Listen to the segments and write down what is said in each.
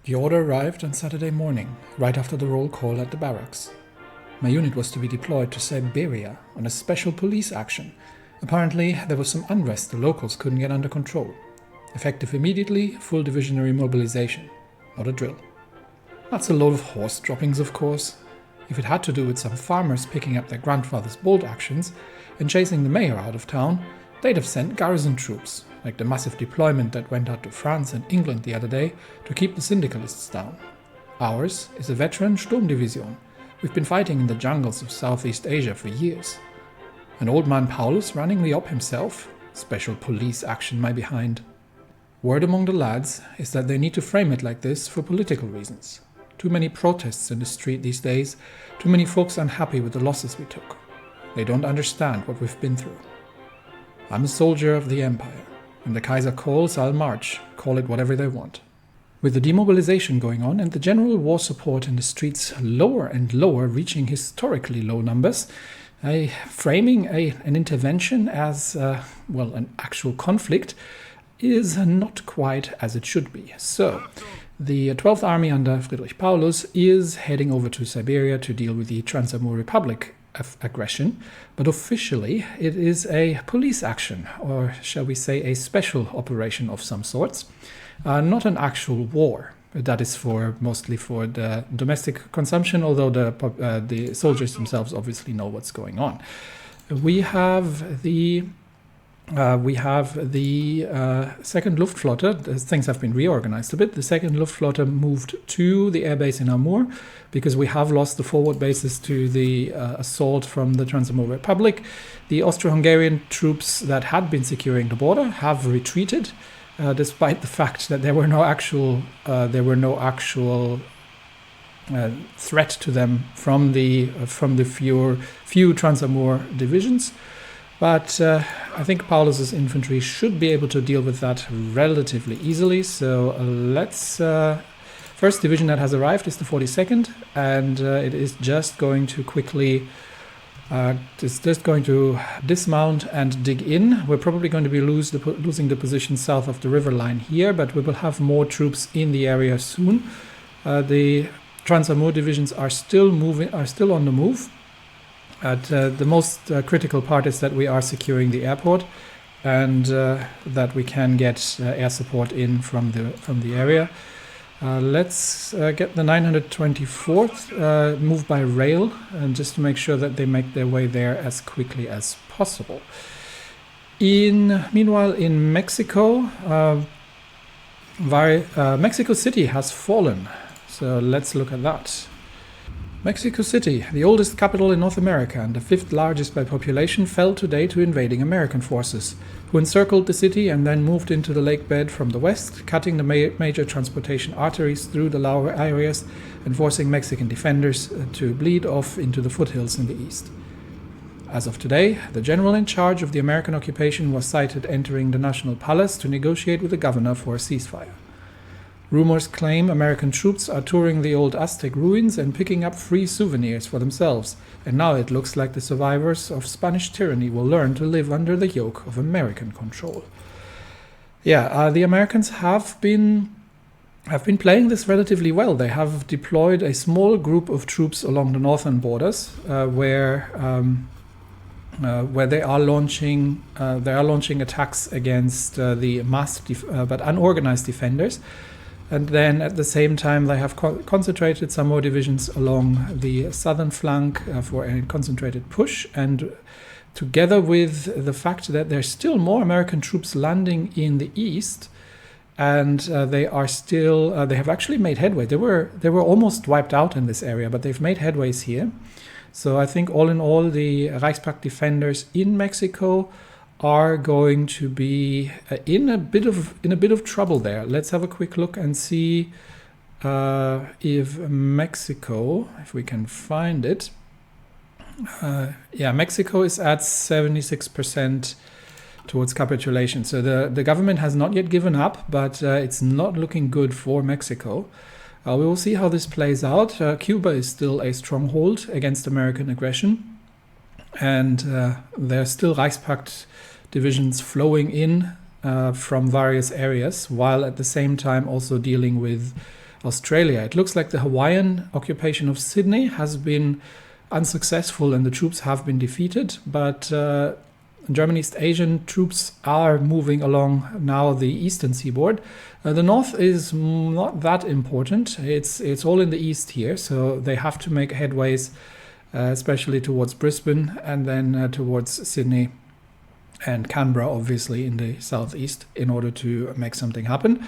The order arrived on Saturday morning, right after the roll call at the barracks. My unit was to be deployed to Siberia on a special police action. Apparently, there was some unrest the locals couldn't get under control. Effective immediately, full divisionary mobilization. Not a drill. That's a load of horse droppings, of course. If it had to do with some farmers picking up their grandfather's bold actions and chasing the mayor out of town, they'd have sent garrison troops, like the massive deployment that went out to France and England the other day to keep the syndicalists down. Ours is a veteran Sturmdivision. We've been fighting in the jungles of Southeast Asia for years. An old man Paulus running the op himself? Special police action my behind. Word among the lads is that they need to frame it like this for political reasons. Too many protests in the street these days, too many folks unhappy with the losses we took. They don't understand what we've been through. I'm a soldier of the Empire. When the Kaiser calls, I'll march, call it whatever they want. With the demobilization going on and the general war support in the streets lower and lower, reaching historically low numbers, framing an intervention as, an actual conflict is not quite as it should be. So, the 12th Army under Friedrich Paulus is heading over to Siberia to deal with the Transamur Republic aggression, but officially it is a police action, or shall we say a special operation of some sorts, not an actual war. That is mostly for the domestic consumption, although the soldiers themselves obviously know what's going on. We have the second Luftflotte. Things have been reorganized a bit. The second Luftflotte moved to the airbase in Amur because we have lost the forward bases to the assault from the Transamur Republic. The Austro-Hungarian troops that had been securing the border have retreated, despite the fact that there were no actual threat to them from the few Transamur divisions. But I think Paulus's infantry should be able to deal with that relatively easily. So let's... First division that has arrived is the 42nd, and it is just going to quickly... just going to dismount and dig in. We're probably going to be losing the position south of the river line here, but we will have more troops in the area soon. The Transamur divisions are still on the move. The most critical part is that we are securing the airport and that we can get air support in from the area. Let's get the 924th moved by rail, and just to make sure that they make their way there as quickly as possible. Meanwhile, in Mexico, Mexico City has fallen. So let's look at that. Mexico City, the oldest capital in North America and the fifth largest by population, fell today to invading American forces, who encircled the city and then moved into the lake bed from the west, cutting the major transportation arteries through the lower areas and forcing Mexican defenders to bleed off into the foothills in the east. As of today, the general in charge of the American occupation was sighted entering the National Palace to negotiate with the governor for a ceasefire. Rumors claim American troops are touring the old Aztec ruins and picking up free souvenirs for themselves, and now it looks like the survivors of Spanish tyranny will learn to live under the yoke of American control. The Americans have been playing this relatively well. They have deployed a small group of troops along the northern borders, where they are launching attacks against the masked but unorganized defenders. And then at the same time, they have concentrated some more divisions along the southern flank for a concentrated push. And together with the fact that there's still more American troops landing in the east, and they have actually made headway. They were almost wiped out in this area, but they've made headways here. So I think all in all, the Reichspakt defenders in Mexico are going to be in a bit of trouble there. Let's have a quick look and see if Mexico, if we can find it. Mexico is at 76% towards capitulation. So the government has not yet given up, but it's not looking good for Mexico. We will see how this plays out. Cuba is still a stronghold against American aggression. And there are still Reichspakt divisions flowing in from various areas, while at the same time also dealing with Australia. It looks like the Hawaiian occupation of Sydney has been unsuccessful and the troops have been defeated, but German East Asian troops are moving along now the eastern seaboard. The north is not that important. It's all in the east here, so they have to make headways, especially towards Brisbane and then towards Sydney and Canberra, obviously in the southeast, in order to make something happen.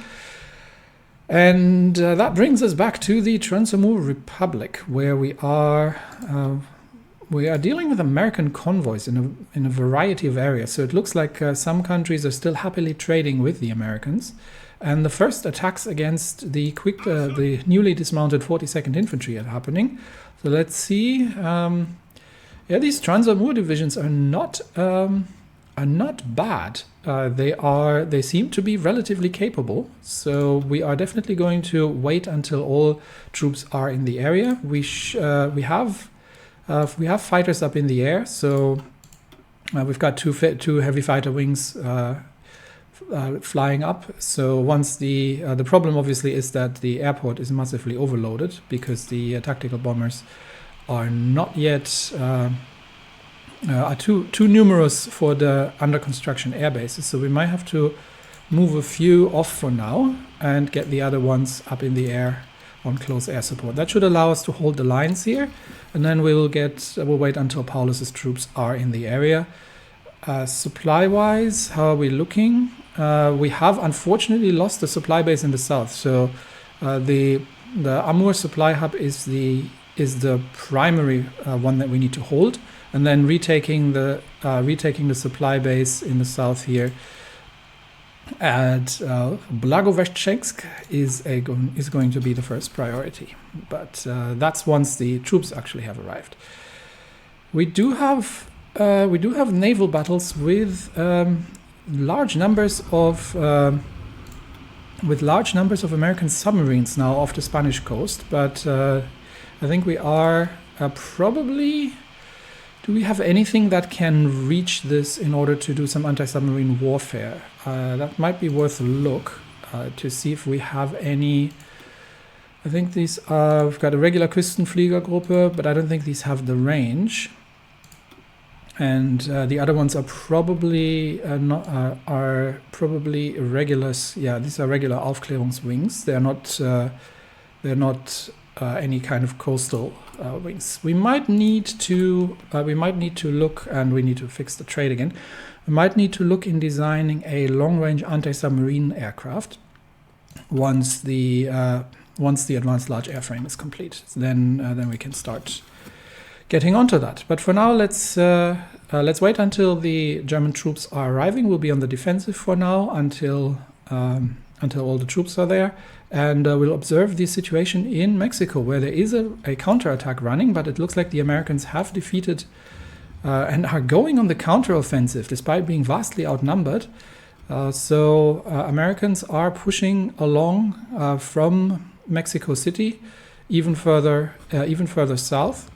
And that brings us back to the Transamur Republic, where we are dealing with American convoys in a variety of areas. So it looks like some countries are still happily trading with the Americans. And the first attacks against the newly dismounted 42nd Infantry are happening. So let's see. These Transamur divisions are not bad. They seem to be relatively capable. So we are definitely going to wait until all troops are in the area. We have fighters up in the air, so we've got two heavy fighter wings flying up. So once the problem obviously is that the airport is massively overloaded because the tactical bombers are not yet are too numerous for the under construction air bases. So we might have to move a few off for now and get the other ones up in the air on close air support. That should allow us to hold the lines here, and then we'll wait until Paulus's troops are in the area. Supply-wise, how are we looking? We have unfortunately lost the supply base in the south. So the Amur supply hub is the primary one that we need to hold, and then retaking the supply base in the south here at Blagoveshchensk is going to be the first priority, but that's once the troops actually have arrived. We do have naval battles with large numbers of American submarines now off the Spanish coast, but I think we are probably. Do we have anything that can reach this in order to do some anti-submarine warfare? That might be worth a look to see if we have any. I think these are, we've got a regular Küstenfliegergruppe, but I don't think these have the range. And the other ones are probably probably irregulars. Yeah, these are regular Aufklärungswings. They're not any kind of coastal wings. We might need to look, and we need to fix the trade again. We might need to look in designing a long-range anti-submarine aircraft once the advanced large airframe is complete. Then we can start getting onto that. But for now, let's wait until the German troops are arriving. We'll be on the defensive for now until all the troops are there. And we'll observe the situation in Mexico, where there is a counterattack running, but it looks like the Americans have defeated and are going on the counteroffensive despite being vastly outnumbered. So Americans are pushing along from Mexico City even further south.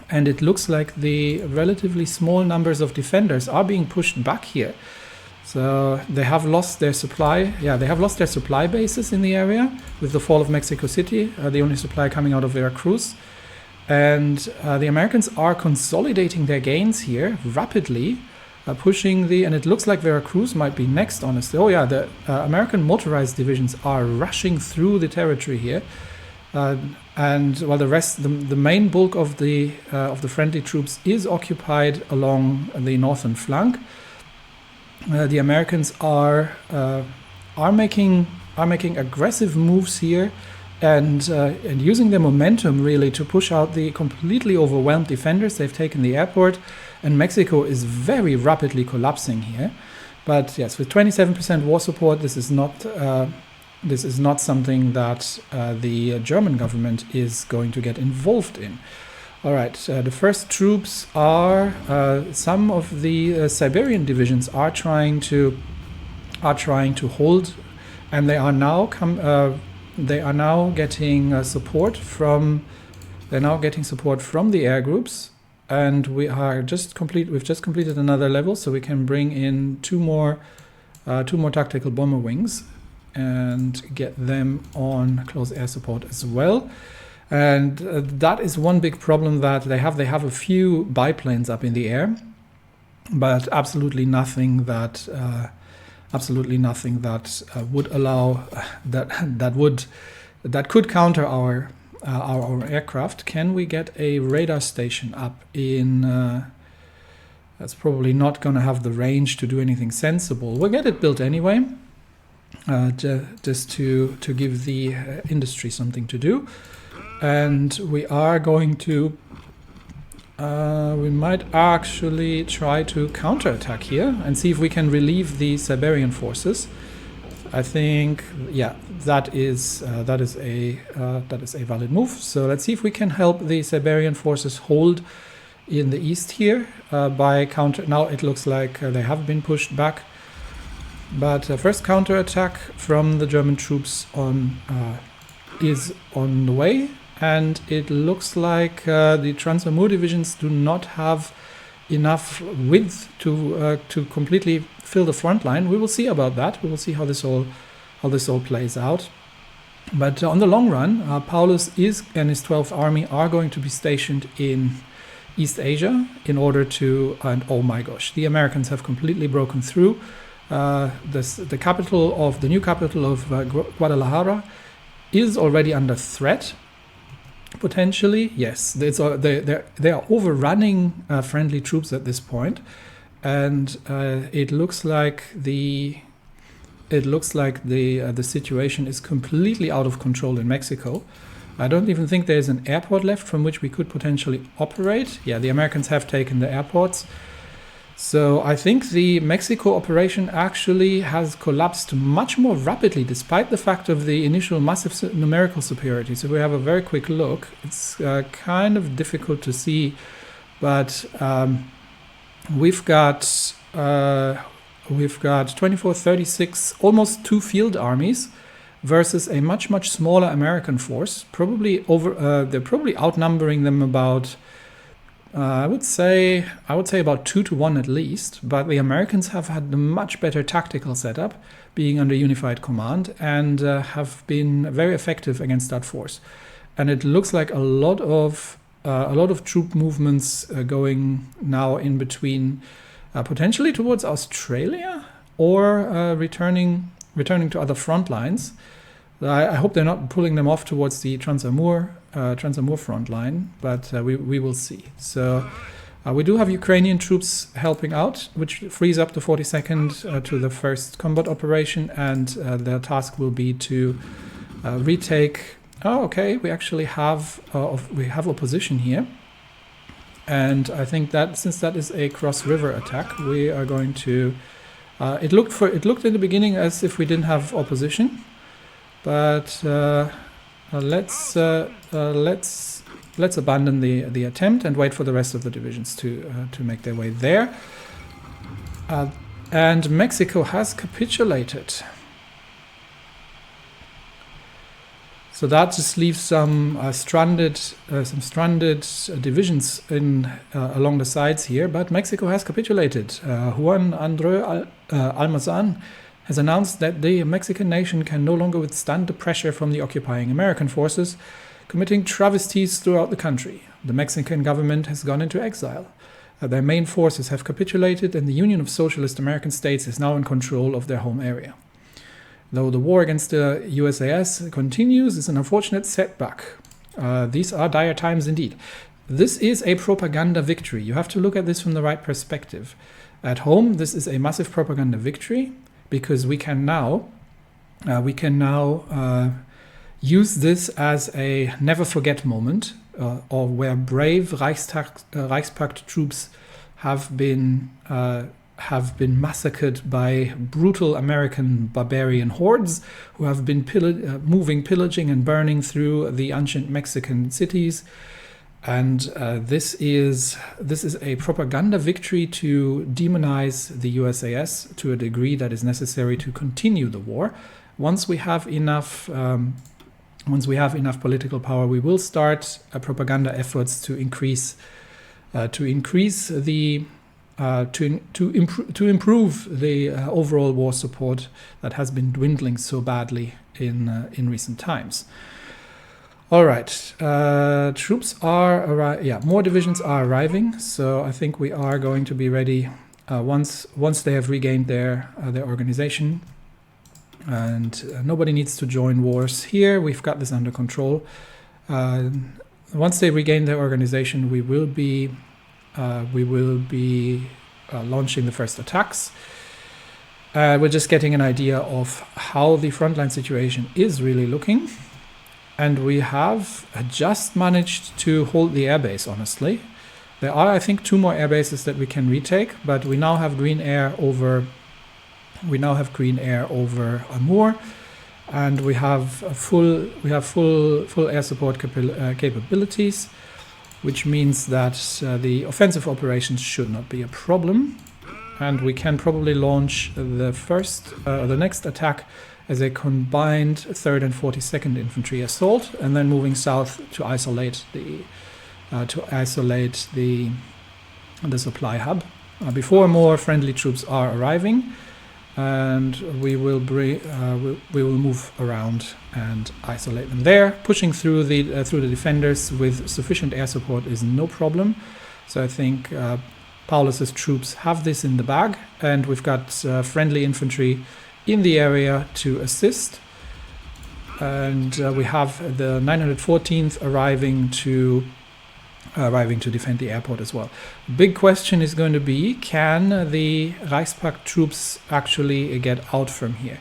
And it looks like the relatively small numbers of defenders are being pushed back here. So they have lost their supply. Yeah, they have lost their supply bases in the area with the fall of Mexico City, the only supply coming out of Veracruz. And the Americans are consolidating their gains here rapidly, pushing and it looks like Veracruz might be next, honestly. Oh yeah, the American motorized divisions are rushing through the territory here. And while the main bulk of the friendly troops is occupied along the northern flank, the Americans are making aggressive moves here, and using their momentum really to push out the completely overwhelmed defenders. They've taken the airport, and Mexico is very rapidly collapsing here. But yes, with 27% war support, this is not something that the German government is going to get involved in. All right, the first troops are some of the Siberian divisions are trying to hold, and they are now getting support from the air groups, and we've just completed another level, so we can bring in two more tactical bomber wings. and get them on close air support as well. And that is one big problem that they have. They have a few biplanes up in the air, but absolutely nothing that would allow that could counter our aircraft. Can we get a radar station up in? That's probably not going to have the range to do anything sensible. We'll get it built anyway, just to give the industry something to do. And we are going to, we might actually try to counterattack here and see if we can relieve the Siberian forces. I think, yeah, that is a valid move. So let's see if we can help the Siberian forces hold in the east here by counter. Now it looks like they have been pushed back, but first counterattack from the German troops is on the way. And it looks like the Transamur divisions do not have enough width to completely fill the front line. We will see about that. We will see how this all plays out. But on the long run, Paulus and his 12th Army are going to be stationed in East Asia in order to. And oh my gosh, the Americans have completely broken through. The new capital of Guadalajara is already under threat. Potentially, yes. They are overrunning friendly troops at this point, and it looks like the situation is completely out of control in Mexico. I don't even think there's an airport left from which we could potentially operate. Yeah, the Americans have taken the airports. So I think the Mexico operation actually has collapsed much more rapidly, despite the fact of the initial massive numerical superiority. So we have a very quick look. It's kind of difficult to see, but we've got 24, 36, almost 2 field armies versus a much smaller American force. They're probably outnumbering them about. I would say about 2-1 at least, but the Americans have had a much better tactical setup, being under unified command, and have been very effective against that force. And it looks like a lot of troop movements going now in between, potentially towards Australia or returning to other front lines. I hope they're not pulling them off towards the Transamur front line, but we will see. So we do have Ukrainian troops helping out, which frees up the 42nd to the first combat operation, and their task will be to retake. Oh, okay, we actually have opposition here, and I think that since that is a cross-river attack, we are going to. It looked in the beginning as if we didn't have opposition. But let's abandon the attempt and wait for the rest of the divisions to make their way there. And Mexico has capitulated. So that just leaves some stranded divisions along the sides here. But Mexico has capitulated. Juan Andreu Almazan has announced that the Mexican nation can no longer withstand the pressure from the occupying American forces, committing travesties throughout the country. The Mexican government has gone into exile. Their main forces have capitulated, and the Union of Socialist American States is now in control of their home area. Though the war against the USAS continues, it's an unfortunate setback. These are dire times indeed. This is a propaganda victory. You have to look at this from the right perspective. At home, this is a massive propaganda victory, because we can now use this as a never forget moment, or where brave Reichspakt troops have been massacred by brutal American barbarian hordes who have been pillaging and burning through the ancient Mexican cities. And this is a propaganda victory to demonize the USAS to a degree that is necessary to continue the war. Once we have enough political power, we will start propaganda efforts to increase the to improve the overall war support that has been dwindling so badly in recent times. All right, troops are more divisions are arriving, so I think we are going to be ready once they have regained their organization, and nobody needs to join wars here. We've got this under control. Once they regain their organization, we will be launching the first attacks. We're just getting an idea of how the frontline situation is really looking. And we have just managed to hold the airbase, honestly. There are, I think, 2 more airbases that we can retake, but we now have green air over Amur, and we have full air support capabilities, which means that the offensive operations should not be a problem, and we can probably launch the next attack as a combined 3rd and 42nd Infantry assault, and then moving south to isolate the supply hub before more friendly troops are arriving, and we will move around and isolate them there. Pushing through the defenders with sufficient air support is no problem. So I think Paulus's troops have this in the bag, and we've got friendly infantry in the area to assist, and we have the 914th arriving to defend the airport as well. Big question is going to be, can the Reichspakt troops actually get out from here?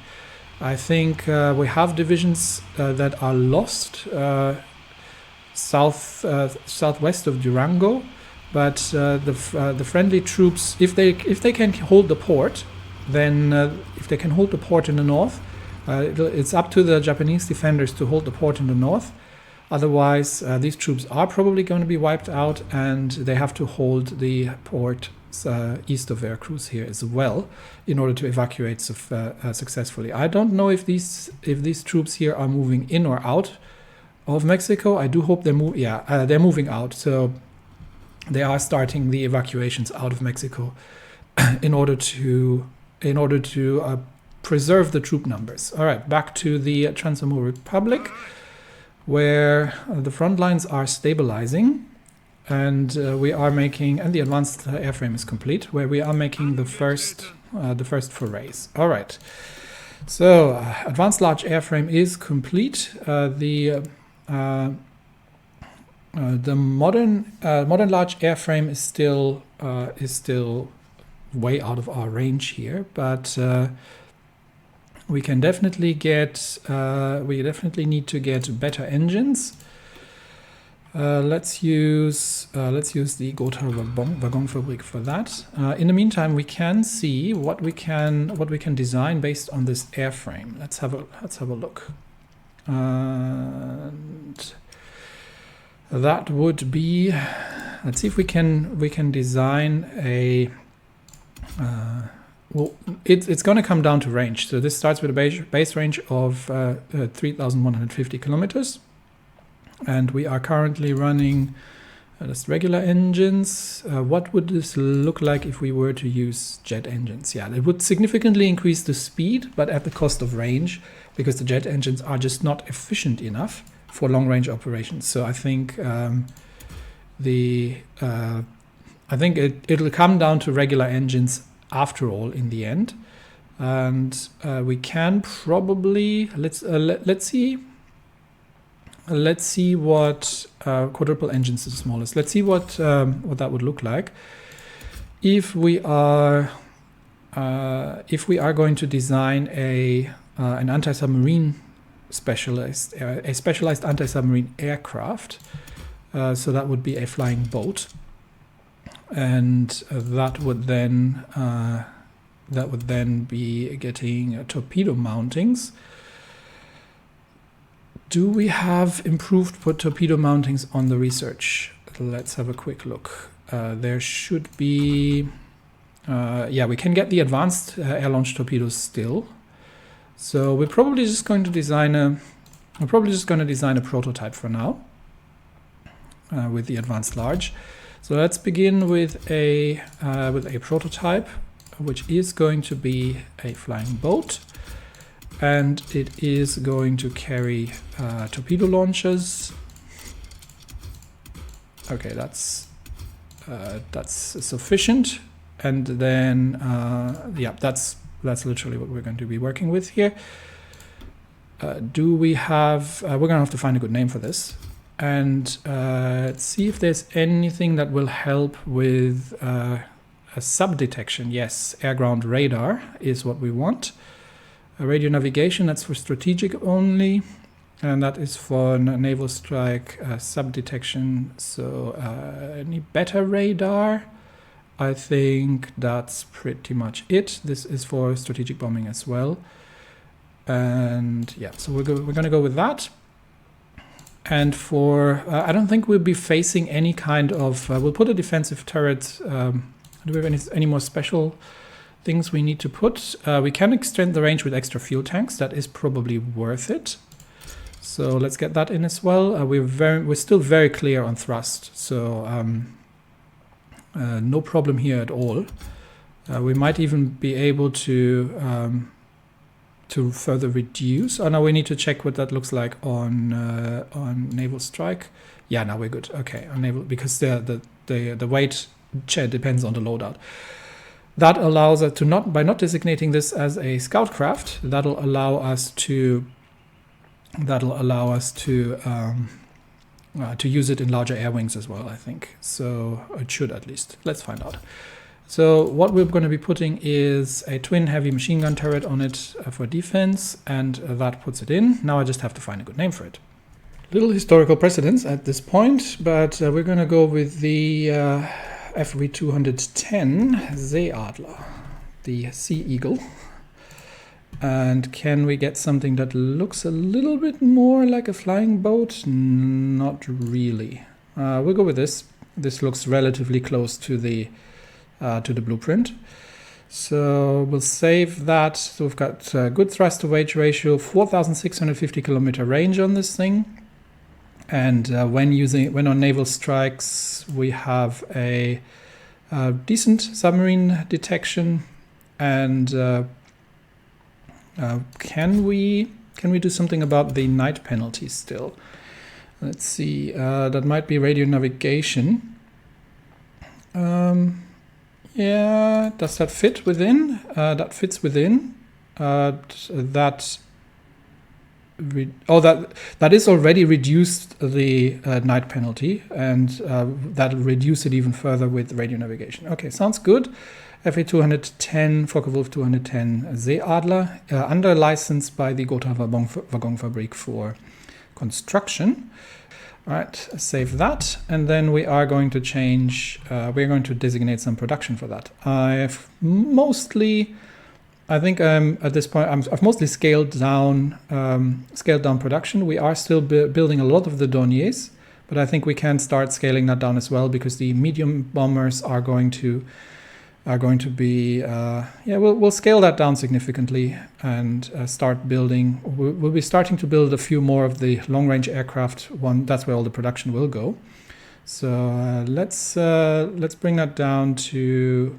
I think we have divisions that are lost southwest of Durango, but the friendly troops, if they can hold the port, then if they can hold the port in the north, it's up to the Japanese defenders to hold the port in the north. Otherwise, these troops are probably going to be wiped out, and they have to hold the port east of Veracruz here as well in order to evacuate successfully. I don't know if these troops here are moving in or out of Mexico. I do hope they're moving out. So they are starting the evacuations out of Mexico in order to preserve the troop numbers. All right, back to the Transamur Republic, where the front lines are stabilizing, and we are making, and the advanced airframe is complete, where we are making the first forays. All right, so advanced large airframe is complete. The modern large airframe is still way out of our range here, but we definitely need to get better engines. Let's use the Gotha Waggonfabrik for that. In the meantime, we can see what we can design based on this airframe. Let's have a look. And that would be, let's see if we can design a. Well, it's going to come down to range. So this starts with a base range of 3,150 kilometers. And we are currently running just regular engines. What would this look like if we were to use jet engines? Yeah, it would significantly increase the speed, but at the cost of range, because the jet engines are just not efficient enough for long-range operations. So I think it'll come down to regular engines after all in the end, and we can probably let's see what quadruple engines is the smallest. Let's see what that would look like if we are going to design an anti-submarine specialized anti-submarine aircraft. So that would be a flying boat. And that would then be getting torpedo mountings. Do we have improved torpedo mountings on the research? Let's have a quick look. There should be. We can get the advanced air-launched torpedoes still. So we're probably just going to design a prototype for now with the advanced large. So let's begin with a prototype, which is going to be a flying boat, and it is going to carry torpedo launchers. Okay, that's sufficient, and then yeah, that's literally what we're going to be working with here. Do we have? We're gonna have to find a good name for this, and let's see if there's anything that will help with a sub-detection. Yes, air-ground radar is what we want. Radio navigation, that's for strategic only, and that is for naval strike sub-detection. So any better radar? I think that's pretty much it. This is for strategic bombing as well. And yeah, so we're going to go with that. And for, I don't think we'll be facing any kind of, we'll put a defensive turret. Do we have any more special things we need to put? We can extend the range with extra fuel tanks. That is probably worth it. So let's get that in as well. We're still very clear on thrust. So no problem here at all. We might even be able to further reduce. Oh no, we need to check what that looks like on naval strike. Yeah, now we're good. Okay, on naval, because the weight depends on the loadout. That allows us to by not designating this as a scout craft, that'll allow us to use it in larger air wings as well, I think. So it should, at least. Let's find out. So what we're going to be putting is a twin heavy machine gun turret on it for defense, and that puts it in. Now I just have to find a good name for it. Little historical precedence at this point, but we're going to go with the FW210 Seeadler, the Sea Eagle. And can we get something that looks a little bit more like a flying boat? Not really. We'll go with this. This looks relatively close to the blueprint. So we'll save that. So we've got good thrust to weight ratio, 4,650 kilometer range on this thing. And when on naval strikes, we have a decent submarine detection. And can we do something about the night penalty still? Let's see. That might be radio navigation. Yeah, does that fit within? That fits within. That is already reduced the night penalty, and that'll reduce it even further with radio navigation. Okay, sounds good. FE210, Focke-Wulf 210 Seeadler, under license by the Gotha Waggonfabrik for construction. All right, save that, and then we are going to change. We're going to designate some production for that. I think at this point I've mostly scaled down production. We are still building a lot of the Dorniers, but I think we can start scaling that down as well, because the medium bombers are going to be we'll scale that down significantly and start building. We'll be starting to build a few more of the long-range aircraft. That's where all the production will go. So let's bring that down to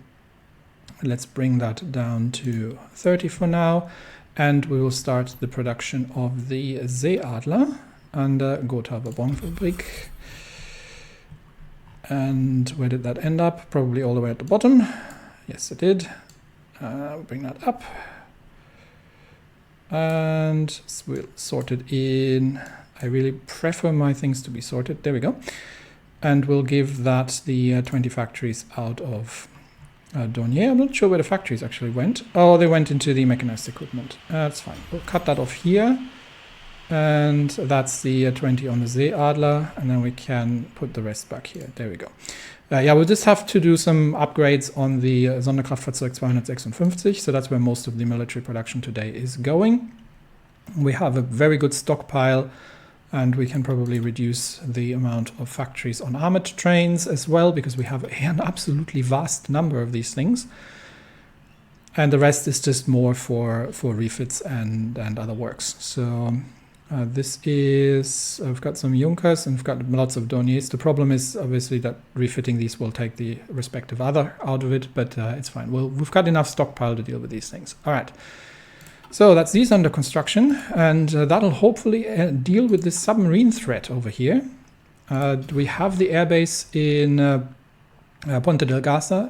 30 for now, and we will start the production of the Seeadler under Gotha Waggonfabrik. And where did that end up? Probably all the way at the bottom. Yes, it did. We'll bring that up. And we'll sort it in. I really prefer my things to be sorted. There we go. And we'll give that the 20 factories out of Dornier. I'm not sure where the factories actually went. Oh, they went into the mechanized equipment. That's fine. We'll cut that off here. And that's the 20 on the Seeadler, and then we can put the rest back here. There we go. Yeah, we'll just have to do some upgrades on the Sonderkraftfahrzeug 256, so that's where most of the military production today is going. We have a very good stockpile, and we can probably reduce the amount of factories on armored trains as well, because we have an absolutely vast number of these things. And the rest is just more for refits and other works. So This is, we've got some Junkers and we've got lots of deniers. The problem is obviously that refitting these will take the respective other out of it, but it's fine. We've got enough stockpile to deal with these things. All right. So that's these under construction, and that'll hopefully deal with this submarine threat over here. We have the airbase in Ponte Delgada,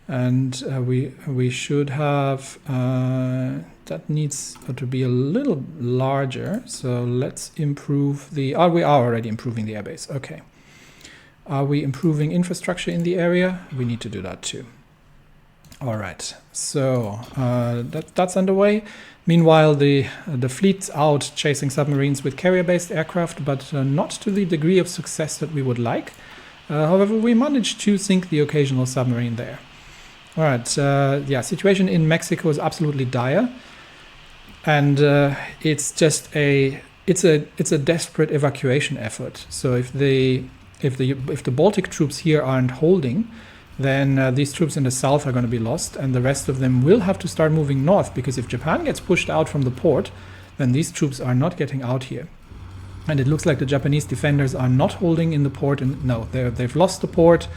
and we should have that needs to be a little larger. So let's improve the. We are already improving the airbase. Okay. Are we improving infrastructure in the area? We need to do that too. All right. So that's underway. Meanwhile, the fleet's out chasing submarines with carrier-based aircraft, but not to the degree of success that we would like. However, we managed to sink the occasional submarine there. All right. Yeah, situation in Mexico is absolutely dire, and it's just it's a desperate evacuation effort. So if the Baltic troops here aren't holding, then these troops in the south are going to be lost, and the rest of them will have to start moving north, because if Japan gets pushed out from the port, then these troops are not getting out here. And it looks like the Japanese defenders are not holding in the port, and no, they've lost the port,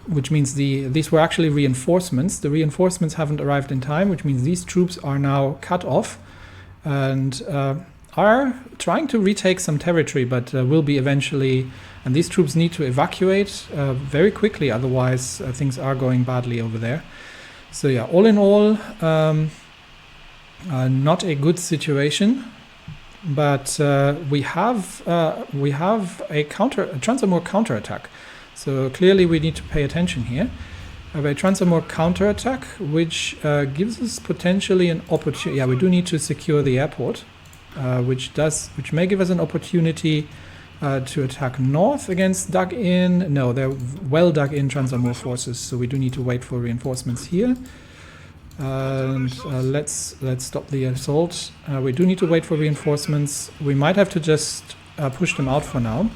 which means these were actually reinforcements. The reinforcements haven't arrived in time, which means these troops are now cut off and are trying to retake some territory, but will be eventually. And these troops need to evacuate very quickly, otherwise things are going badly over there. So yeah, all in all, not a good situation. But we have a Transamur counterattack. So clearly we need to pay attention here. We have a Transamur counterattack, which gives us potentially an opportunity. Yeah, we do need to secure the airport, which may give us an opportunity to attack north against dug-in. No, they're well dug-in Transamur forces, so we do need to wait for reinforcements here. And let's stop the assault. We do need to wait for reinforcements. We might have to just push them out for now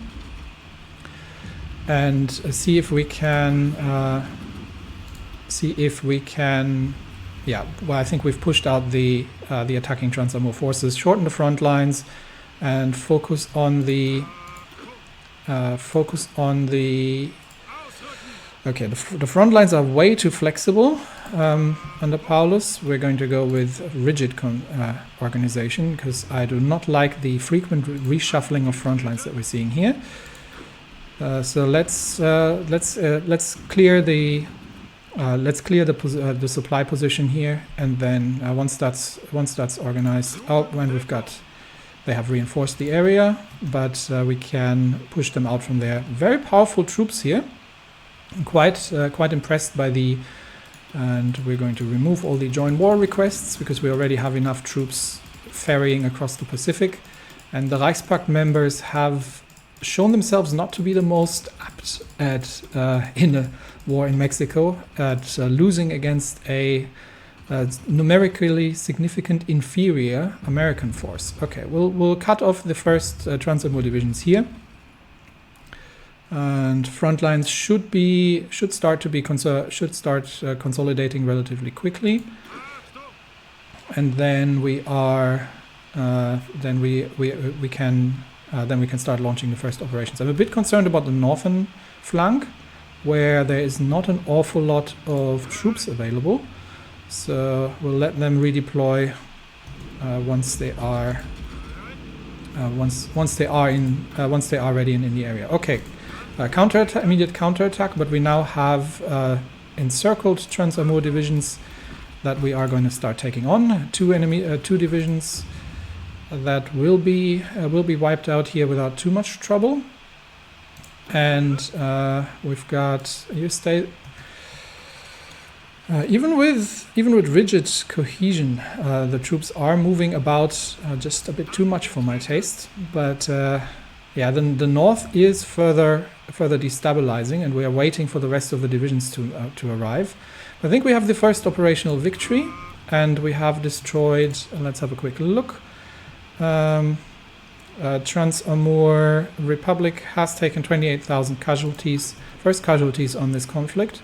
and see if we can. Yeah, well, I think we've pushed out the attacking Transamur forces, shorten the front lines, and focus on the. Okay, the front lines are way too flexible under Paulus. We're going to go with rigid organization, because I do not like the frequent reshuffling of front lines that we're seeing here. So let's clear the supply position here, and then once that's organized. Oh, when they have reinforced the area, but we can push them out from there. Very powerful troops here. Quite impressed by and we're going to remove all the join war requests, because we already have enough troops ferrying across the Pacific, and the Reichspakt members have shown themselves not to be the most apt at in a war in Mexico at losing against a numerically significant inferior American force. Okay, we'll cut off the first Transamur divisions here. And front lines should start consolidating relatively quickly, and then we can start launching the first operations. I'm a bit concerned about the northern flank, where there is not an awful lot of troops available. So we'll let them redeploy once they are ready in the area. Okay. Immediate counterattack, but we now have encircled Transamur divisions that we are going to start taking on. Two divisions that will be wiped out here without too much trouble. And we've got even with rigid cohesion, the troops are moving about just a bit too much for my taste. But yeah, then the north is further destabilizing, and we are waiting for the rest of the divisions to arrive. I think we have the first operational victory, and we have destroyed. Let's have a quick look. Transamur Republic has taken 28,000 casualties. First casualties on this conflict.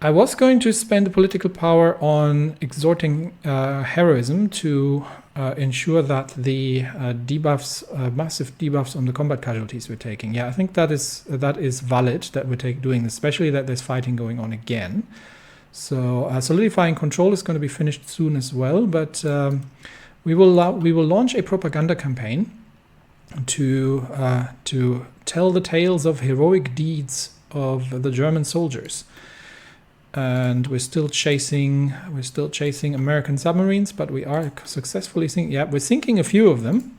I was going to spend the political power on exhorting heroism to ensure that the debuffs, massive debuffs on the combat casualties we're taking. Yeah, I think that is valid that we're doing this, especially that there's fighting going on again. So solidifying control is going to be finished soon as well, but we will launch a propaganda campaign to tell the tales of heroic deeds of the German soldiers. And we're still chasing American submarines, but we are successfully sinking. Yeah, we're sinking a few of them,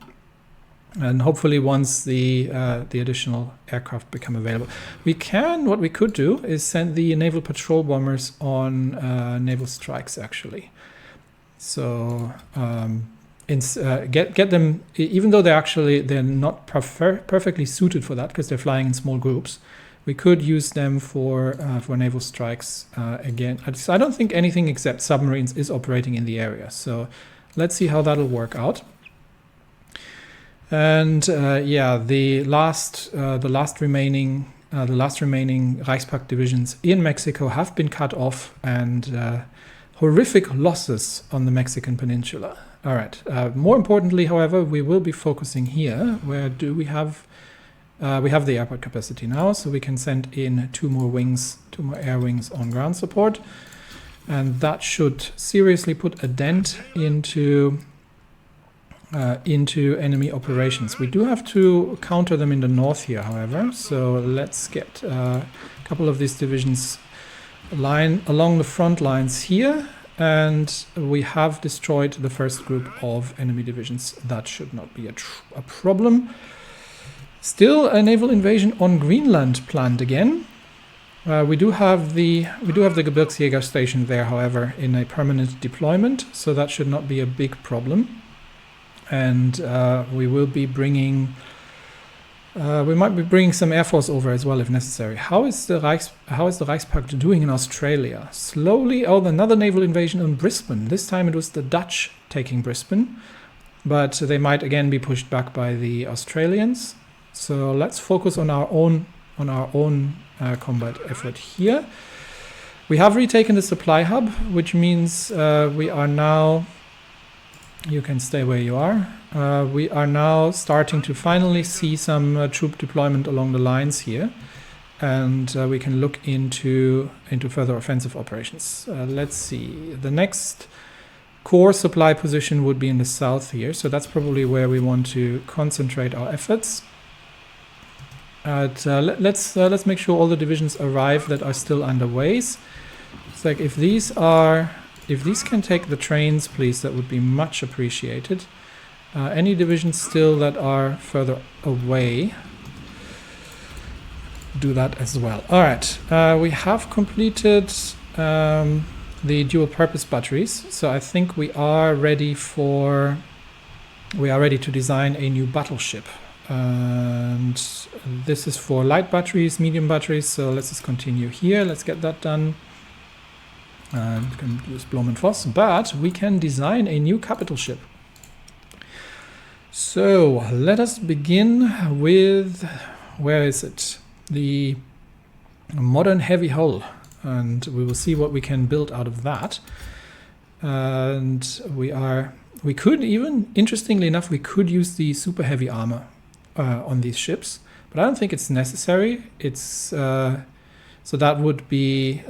and hopefully once the additional aircraft become available, what we could do is send the naval patrol bombers on naval strikes actually. So get them, even though they're not perfectly suited for that because they're flying in small groups. We could use them for naval strikes again. I don't think anything except submarines is operating in the area. So let's see how that'll work out. And yeah, the last remaining Reichspakt divisions in Mexico have been cut off, and horrific losses on the Mexican peninsula. All right. More importantly, however, we will be focusing here. Where do we have? We have the airport capacity now, so we can send in two more air wings on ground support, and that should seriously put a dent into enemy operations. We do have to counter them in the north here, however, so let's get a couple of these divisions along the front lines here, and we have destroyed the first group of enemy divisions. That should not be a problem. Still a naval invasion on Greenland planned again. We do have the Gebirgsjäger station there, however, in a permanent deployment, so that should not be a big problem. And we will be bringing, we might be bringing some air force over as well if necessary. How is the Reichspakt doing in Australia? Slowly. Oh, another naval invasion on Brisbane. This time it was the Dutch taking Brisbane, but they might again be pushed back by the Australians. So let's focus on our own combat effort here. We have retaken the supply hub, which means we are now. You can stay where you are. We are now starting to finally see some troop deployment along the lines here, and we can look into further offensive operations. Let's see. The next core supply position would be in the south here, so that's probably where we want to concentrate our efforts. Let's make sure all the divisions arrive that are still underway. It's like if these can take the trains, please, that would be much appreciated. Any divisions still that are further away, do that as well. All right, we have completed the dual purpose batteries, so I think we are ready to design a new battleship. And this is for light batteries, medium batteries, so let's just continue here. Let's get that done. We can use Blom and Voss, but we can design a new capital ship. So let us begin with, where is it? The modern heavy hull, and we will see what we can build out of that. And we could even, interestingly enough, we could use the super heavy armor on these ships, but I don't think it's necessary. It's so that would be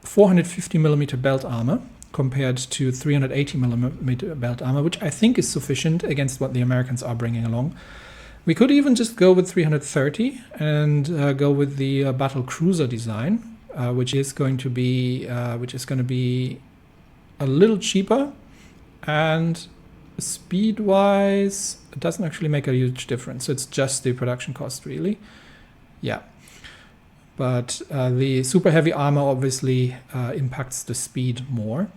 450 millimeter belt armor compared to 380 millimeter belt armor, which I think is sufficient against what the Americans are bringing along. We could even just go with 330 and go with the battle cruiser design, which is going to be a little cheaper, and speed-wise, it doesn't actually make a huge difference. It's just the production cost, really. Yeah. But the super heavy armor obviously impacts the speed more.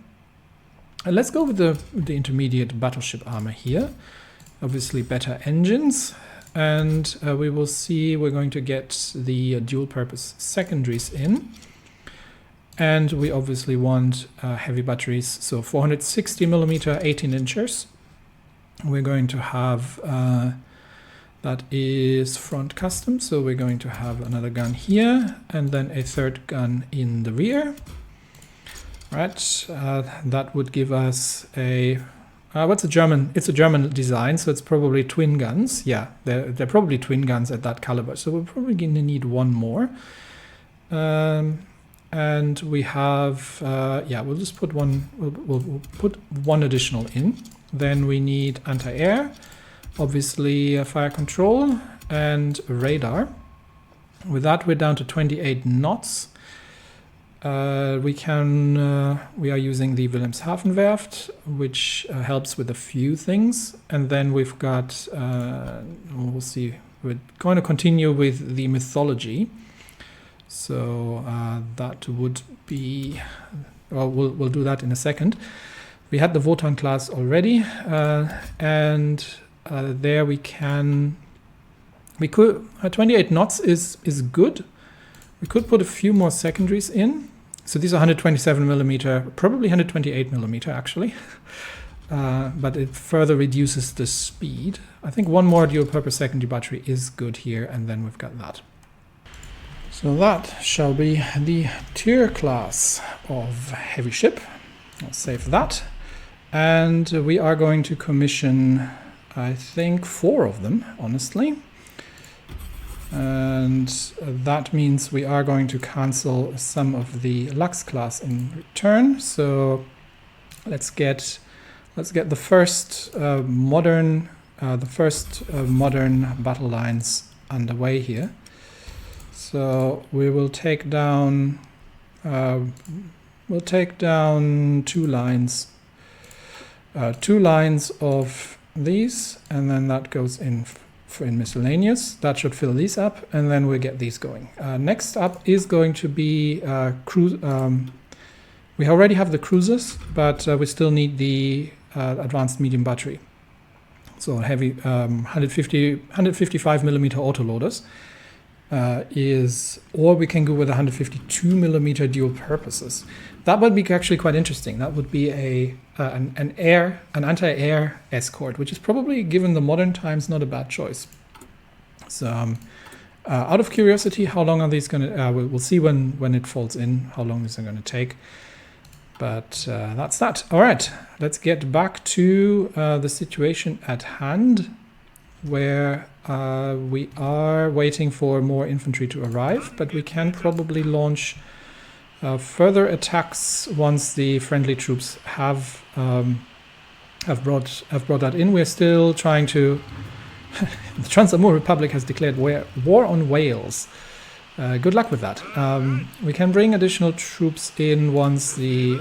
And let's go with the intermediate battleship armor here. Obviously better engines. And we will see, we're going to get the dual purpose secondaries in. And we obviously want heavy batteries. So 460 millimeter 18 inchers. We're going to have, that is front custom, so we're going to have another gun here and then a third gun in the rear. Right, that would give us a what's a German? It's a German design, so it's probably twin guns. Yeah, they're probably twin guns at that caliber. So we're probably going to need one more. And we have yeah, we'll just put one. We'll put one additional in. Then we need anti-air, obviously fire control and radar. With that, we're down to 28 knots. We are using the Wilhelmshaven-Werft, which helps with a few things. And then we've got, we'll see, we're going to continue with the mythology. So that would be, well, we'll do that in a second. We had the Wotan class already, and there we could, 28 knots is good. We could put a few more secondaries in. So these are 127 millimeter, probably 128 millimeter actually, but it further reduces the speed. I think one more dual purpose secondary battery is good here, and then we've got that. So that shall be the tier class of heavy ship. I'll save that. And we are going to commission, I think, 4 of them, honestly. And that means we are going to cancel some of the Lux class in return. So let's get the first modern battle lines underway here. So we will take down 2 lines. 2 lines of these, and then that goes in miscellaneous. That should fill these up, and then we'll get these going. Next up is going to be cruise. We already have the cruisers, but we still need the advanced medium battery. So heavy 155 millimeter autoloaders or we can go with 152 millimeter dual purposes. That would be actually quite interesting. That would be an anti-air escort, which is probably, given the modern times, not a bad choice. So, out of curiosity, how long are these going to? We'll see when it falls in how long these are going to take. But that's that. All right, let's get back to the situation at hand, where we are waiting for more infantry to arrive, but we can probably launch further attacks once the friendly troops have brought that in. We're still trying to. The Transamur Republic has declared war on Wales. Good luck with that. We can bring additional troops in once the.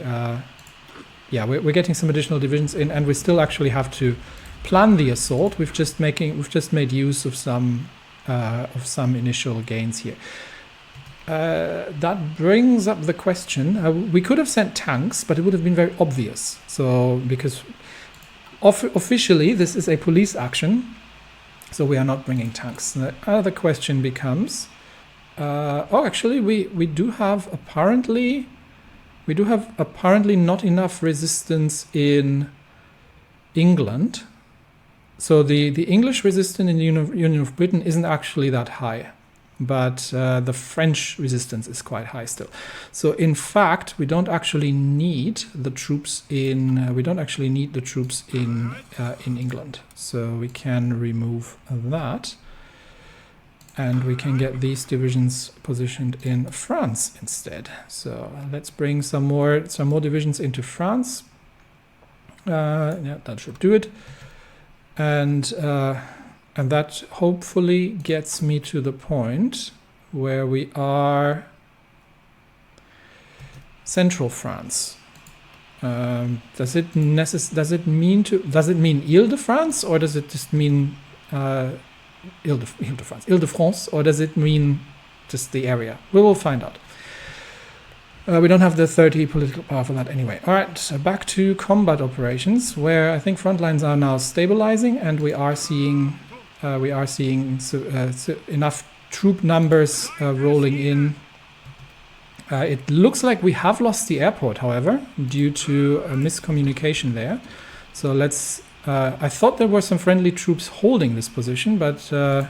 We're getting some additional divisions in, and we still actually have to plan the assault. We've just made use of some initial gains here. That brings up the question. We could have sent tanks, but it would have been very obvious. So because officially this is a police action, so we are not bringing tanks. The other question becomes, actually we do have apparently not enough resistance in England. So the English resistance in the Union of Britain isn't actually that high, but the French resistance is quite high still. So in fact, we don't actually need the troops in England. So we can remove that, and we can get these divisions positioned in France instead. So let's bring some more divisions into France. That should do it. And that hopefully gets me to the point where we are central France. Does it mean Ile-de-France, or does it just mean Ile-de-France, or does it mean just the area? We will find out. We don't have the 30 political power for that anyway. All right, so back to combat operations, where I think front lines are now stabilizing, and we are seeing enough troop numbers rolling in. It looks like we have lost the airport, however, due to a miscommunication there. So let's. I thought there were some friendly troops holding this position, but that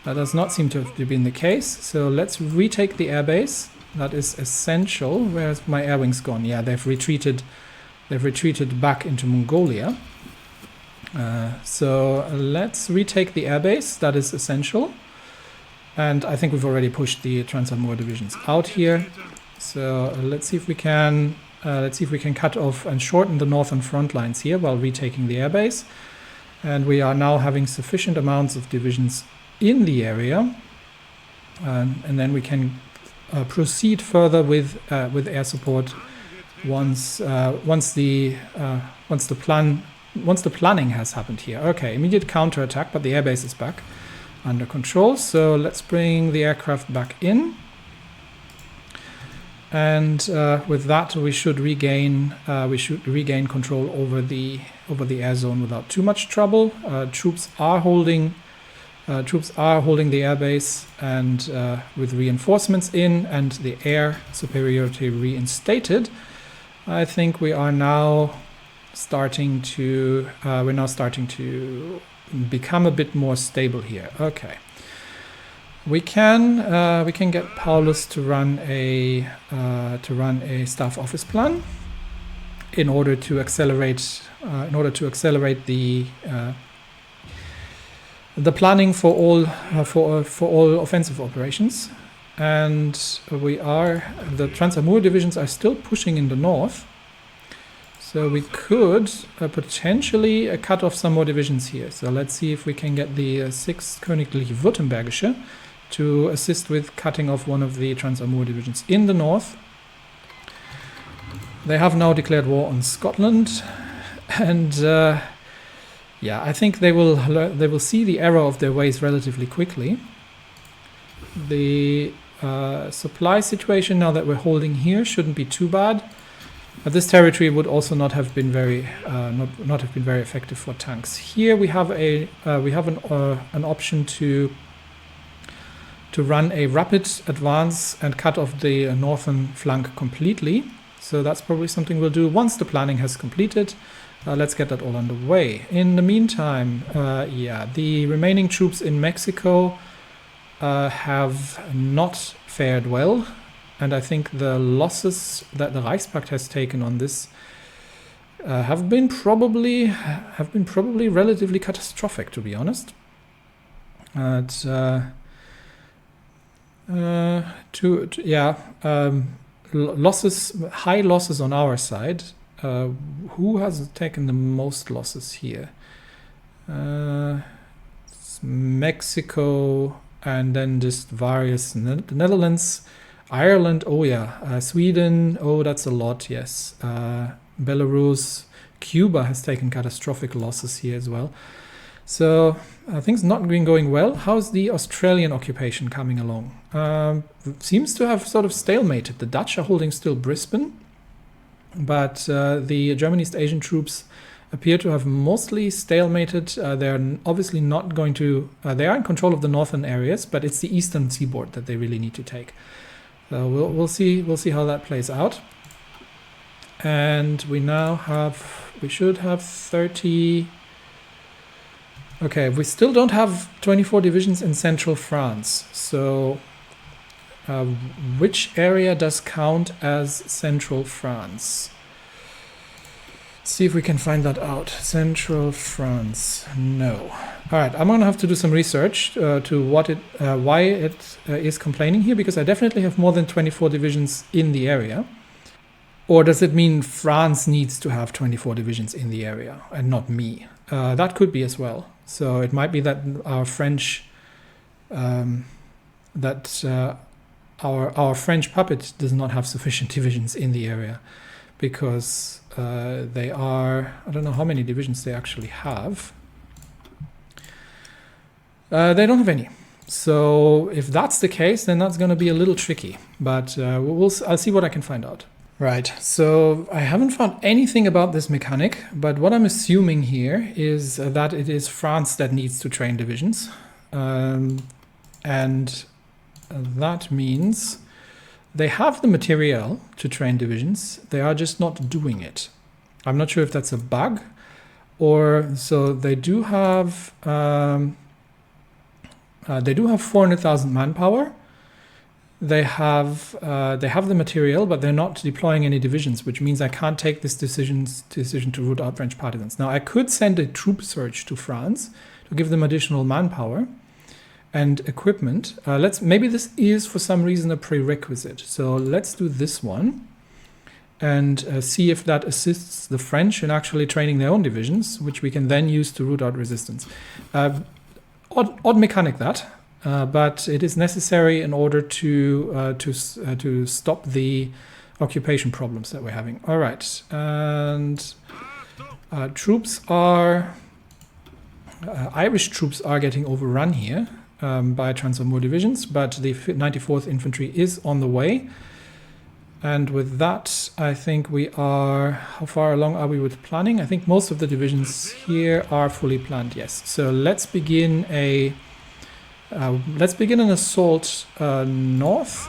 does not seem to have been the case. So let's retake the airbase. That is essential. Where's my air wings gone? Yeah, they've retreated. They've retreated back into Mongolia. So let's retake the airbase. That is essential. And I think we've already pushed the Transamur divisions out here. So let's see if we can cut off and shorten the northern front lines here while retaking the airbase. And we are now having sufficient amounts of divisions in the area, and then we can proceed further with air support once the planning has happened here. Okay, immediate counterattack, but the airbase is back under control. So let's bring the aircraft back in. And with that, we should regain control over the air zone without too much trouble. Troops are holding the airbase, and with reinforcements in and the air superiority reinstated, I think we are now starting to become a bit more stable here. Okay. We can get Paulus to run a staff office plan in order to accelerate the planning for all offensive operations. And the Transamur divisions are still pushing in the north, so we could potentially cut off some more divisions here. So let's see if we can get the 6th Königliche Württembergische to assist with cutting off one of the Transamur divisions in the north. They have now declared war on Scotland, and yeah, I think they will see the error of their ways relatively quickly. The supply situation now that we're holding here shouldn't be too bad. But this territory would also not have been very effective for tanks. Here we have an option to run a rapid advance and cut off the northern flank completely. So that's probably something we'll do once the planning has completed. Let's get that all underway. In the meantime, yeah, the remaining troops in Mexico have not fared well. And I think the losses that the Reichspakt has taken on this have been probably relatively catastrophic, to be honest. Losses, high losses on our side. Who has taken the most losses here? It's Mexico, and then just various the Netherlands. Ireland, oh yeah. Sweden, oh, that's a lot, yes. Belarus, Cuba has taken catastrophic losses here as well. So things not been going well. How's the Australian occupation coming along? Seems to have sort of stalemated. The Dutch are holding still Brisbane, but the German East Asian troops appear to have mostly stalemated. They're obviously not going to... they are in control of the northern areas, but it's the eastern seaboard that they really need to take. So we'll see how that plays out. And we should have 30. Okay, we still don't have 24 divisions in central France. So which area does count as central France? Let's see if we can find that out. Central France, no. All right, I'm gonna have to do some research to why it is complaining here, because I definitely have more than 24 divisions in the area. Or does it mean France needs to have 24 divisions in the area and not me? That could be as well. So it might be that our French, our French puppet does not have sufficient divisions in the area, because they are, I don't know how many divisions they actually have. They don't have any. So if that's the case, then that's going to be a little tricky. But I'll see what I can find out. Right, so I haven't found anything about this mechanic, but what I'm assuming here is that it is France that needs to train divisions. And that means they have the material to train divisions, they are just not doing it. I'm not sure if that's a bug, or so they do have 400,000 manpower. they have the material, but they're not deploying any divisions, which means I can't take this decision to root out French partisans. Now I could send a troop surge to France to give them additional manpower and equipment. Maybe this is for some reason a prerequisite. So let's do this one and see if that assists the French in actually training their own divisions, which we can then use to root out resistance. Odd mechanic that, but it is necessary in order to stop the occupation problems that we're having. All right, and troops are Irish troops are getting overrun here by Transamur divisions, but the 94th Infantry is on the way. And with that, I think we are... How far along are we with planning? I think most of the divisions here are fully planned, yes. So let's begin an assault north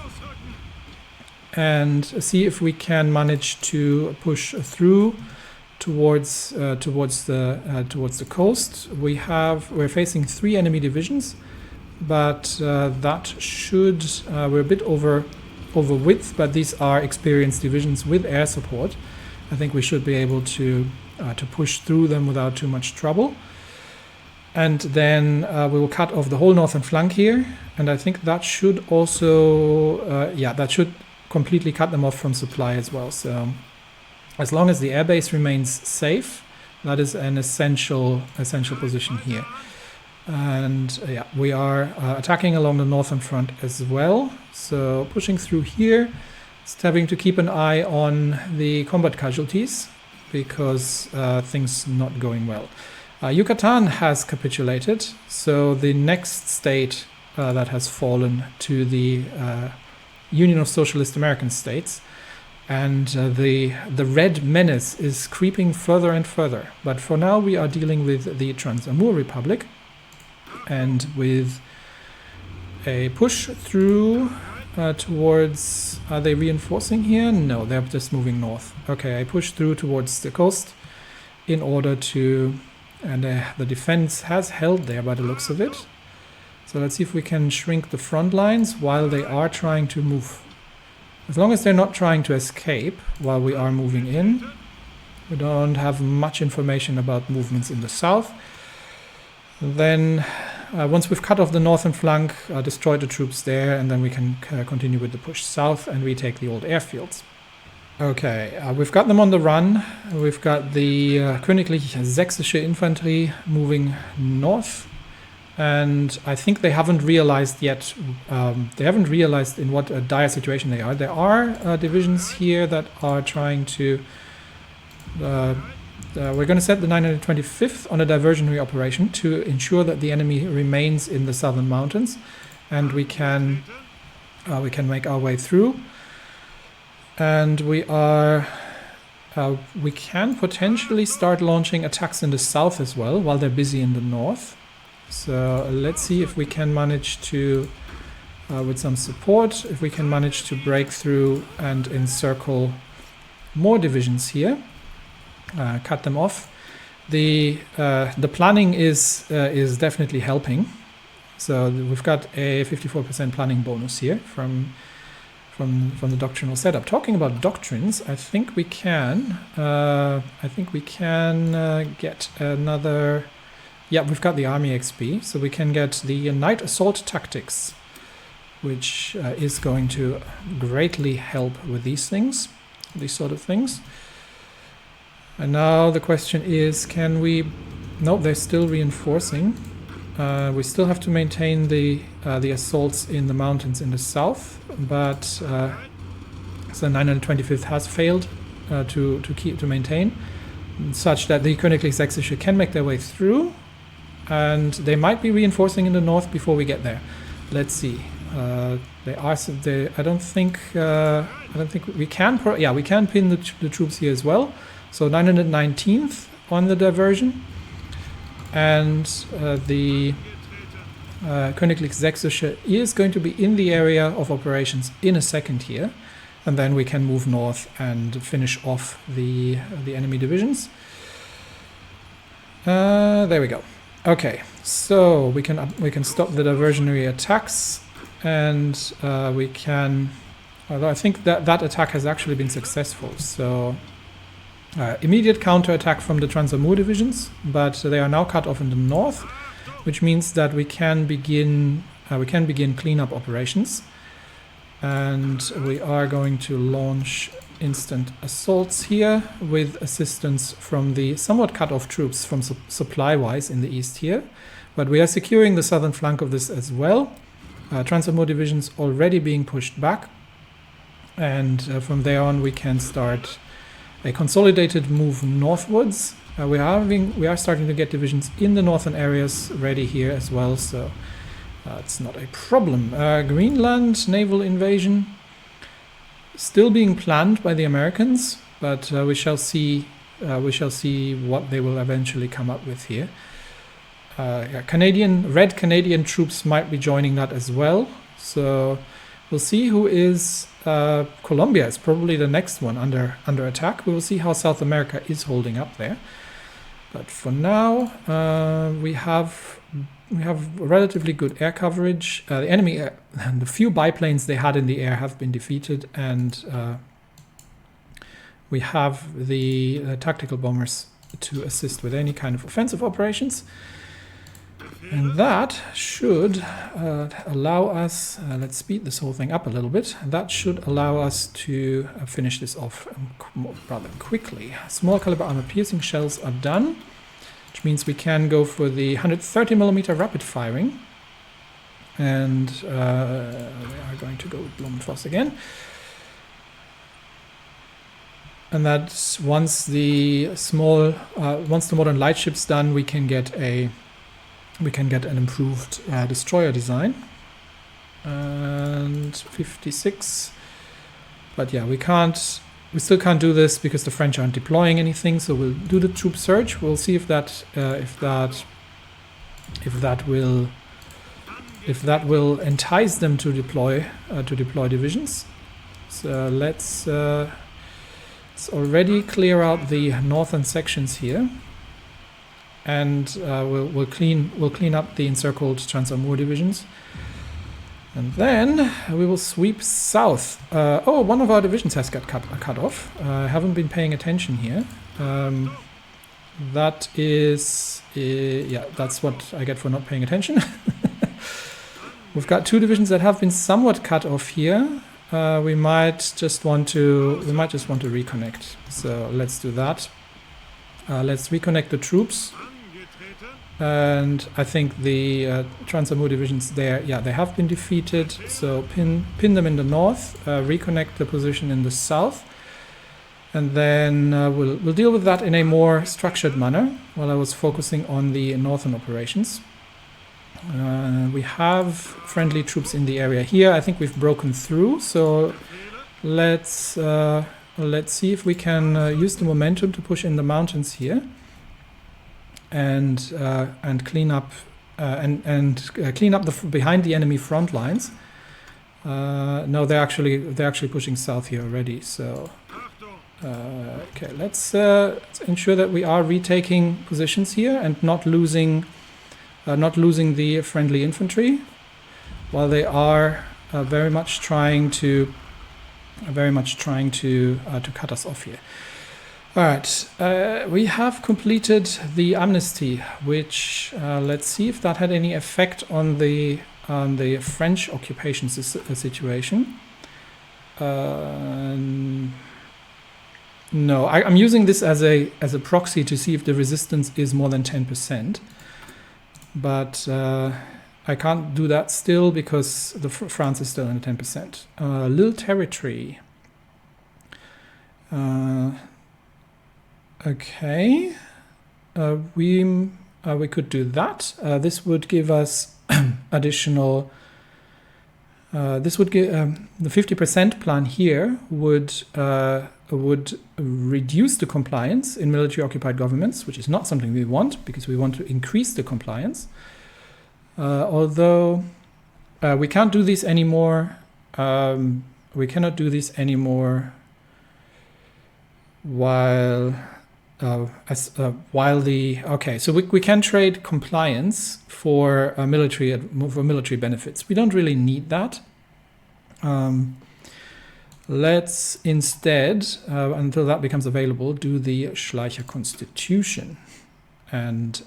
and see if we can manage to push through towards the coast. We're facing 3 enemy divisions, but that should... we're a bit over width, but these are experienced divisions with air support. I think we should be able to push through them without too much trouble. And then we will cut off the whole northern flank here, and I think that should also, that should completely cut them off from supply as well. So as long as the airbase remains safe, that is an essential position here. And we are attacking along the northern front as well. So pushing through here, just having to keep an eye on the combat casualties because things not going well. Yucatan has capitulated, so the next state that has fallen to the Union of Socialist American States, and the red menace is creeping further and further. But for now we are dealing with the Transamur Republic, and with a push through towards... Are they reinforcing here? No, they're just moving north. Okay, I push through towards the coast in order to... And the defense has held there by the looks of it. So let's see if we can shrink the front lines while they are trying to move. As long as they're not trying to escape while we are moving in. We don't have much information about movements in the south. Then once we've cut off the northern flank, destroy the troops there, and then we can continue with the push south and retake the old airfields. Okay, we've got them on the run. We've got the Königlich Sächsische Infantry moving north, and I think they haven't realized yet, in what a dire situation they are. There are divisions here that are trying to... we're going to set the 925th on a diversionary operation to ensure that the enemy remains in the southern mountains, and we can make our way through. And we can potentially start launching attacks in the south as well while they're busy in the north. So let's see if we can manage to, with some support, if we can manage to break through and encircle more divisions here. Cut them off. The planning is definitely helping. So we've got a 54% planning bonus here from the doctrinal setup. Talking about doctrines, I think we can get another. Yeah, we've got the army XP, so we can get the night assault tactics, which is going to greatly help with these sort of things. And now the question is, can we... No, they're still reinforcing. We still have to maintain the assaults in the mountains in the south, but so 925th has failed to maintain, such that the Königlich Sächsische can make their way through, and they might be reinforcing in the north before we get there. Let's see. They are. I don't think we can. We can pin the troops here as well. So 919th on the diversion, and the Königlich Sächsische is going to be in the area of operations in a second here, and then we can move north and finish off the enemy divisions. There we go. Okay, so we can stop the diversionary attacks, and we can, although I think that attack has actually been successful, so immediate counterattack from the Transamur divisions, but they are now cut off in the north, which means that we can begin cleanup operations, and we are going to launch instant assaults here with assistance from the somewhat cut off troops from supply-wise in the east here, but we are securing the southern flank of this as well. Transamur divisions already being pushed back, and from there on we can start a consolidated move northwards. We are starting to get divisions in the northern areas ready here as well, so it's not a problem. Greenland naval invasion still being planned by the Americans, but we shall see what they will eventually come up with here. Red Canadian troops might be joining that as well, so we'll see who is. Colombia is probably the next one under attack. We will see how South America is holding up there, but for now we have relatively good air coverage. The enemy and the few biplanes they had in the air have been defeated, and we have the tactical bombers to assist with any kind of offensive operations. And that should allow us, let's speed this whole thing up a little bit, that should allow us to finish this off rather quickly. Small caliber armor piercing shells are done, which means we can go for the 130mm rapid firing. And we are going to go with Blumenfoss again. And that's once the modern lightship's done, we can get an improved destroyer design. And 56. But yeah, we still can't do this because the French aren't deploying anything. So we'll do the troop surge. We'll see if that will entice them to deploy divisions. So let's already clear out the northern sections here. And we'll clean up the encircled Transamur divisions, and then we will sweep south. Oh, one of our divisions has got cut off. I haven't been paying attention here. That is, yeah, that's what I get for not paying attention. We've got two divisions that have been somewhat cut off here. We might just want to reconnect. So let's do that. Let's reconnect the troops. And I think the Transamur divisions there, yeah, they have been defeated. So pin them in the north, reconnect the position in the south, and then we'll deal with that in a more structured manner while I was focusing on the northern operations. We have friendly troops in the area here. I think we've broken through, so let's see if we can use the momentum to push in the mountains here. And clean up the behind the enemy front lines. No, they're actually pushing south here already. So okay, let's ensure that we are retaking positions here and not losing the friendly infantry, while they are very much trying to cut us off here. All right, we have completed the amnesty, which let's see if that had any effect on the French occupation situation. No, I'm using this as a proxy to see if the resistance is more than 10%, but I can't do that still because France is still in 10%. Little territory. Okay, we could do that. This would give us additional. This would give the 50% plan here would reduce the compliance in military occupied governments, which is not something we want because we want to increase the compliance. Although we can't do this anymore. We cannot do this anymore while okay, so we can trade compliance for military benefits. We don't really need that. Let's instead, until that becomes available, do the Schleicher Constitution and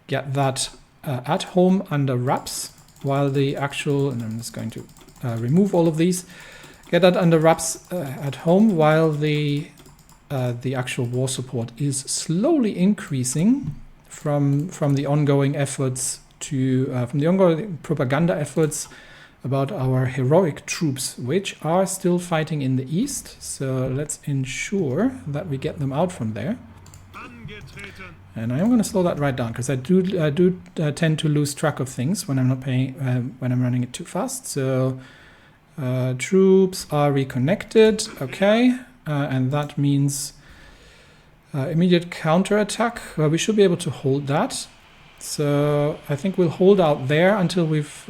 get that at home under wraps while the actual, and I'm just going to remove all of these, get that under wraps at home while the actual war support is slowly increasing from the ongoing efforts from the ongoing propaganda efforts about our heroic troops, which are still fighting in the east. So let's ensure that we get them out from there. And I'm going to slow that right down because I do tend to lose track of things when I'm not when I'm running it too fast. So troops are reconnected, okay, and that means immediate counterattack. We should be able to hold that. So I think we'll hold out there until we've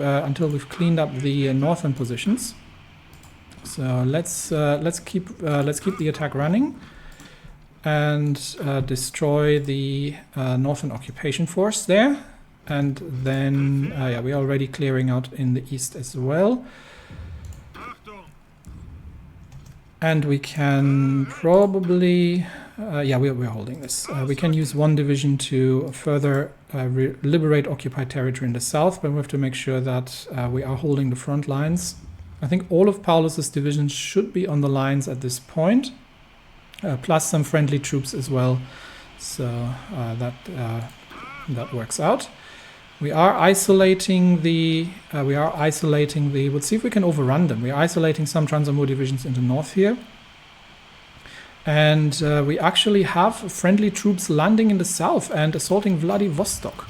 cleaned up the northern positions. So let's keep the attack running and destroy the northern occupation force there, and then yeah, we're already clearing out in the east as well. And we can probably yeah, we're holding this. We can use one division to further liberate occupied territory in the south, but we have to make sure that we are holding the front lines. I think all of Paulus's divisions should be on the lines at this point, plus some friendly troops as well. So that works out. We are isolating the. We'll see if we can overrun them. We are isolating some Transamur divisions in the north here. And we actually have friendly troops landing in the south and assaulting Vladivostok.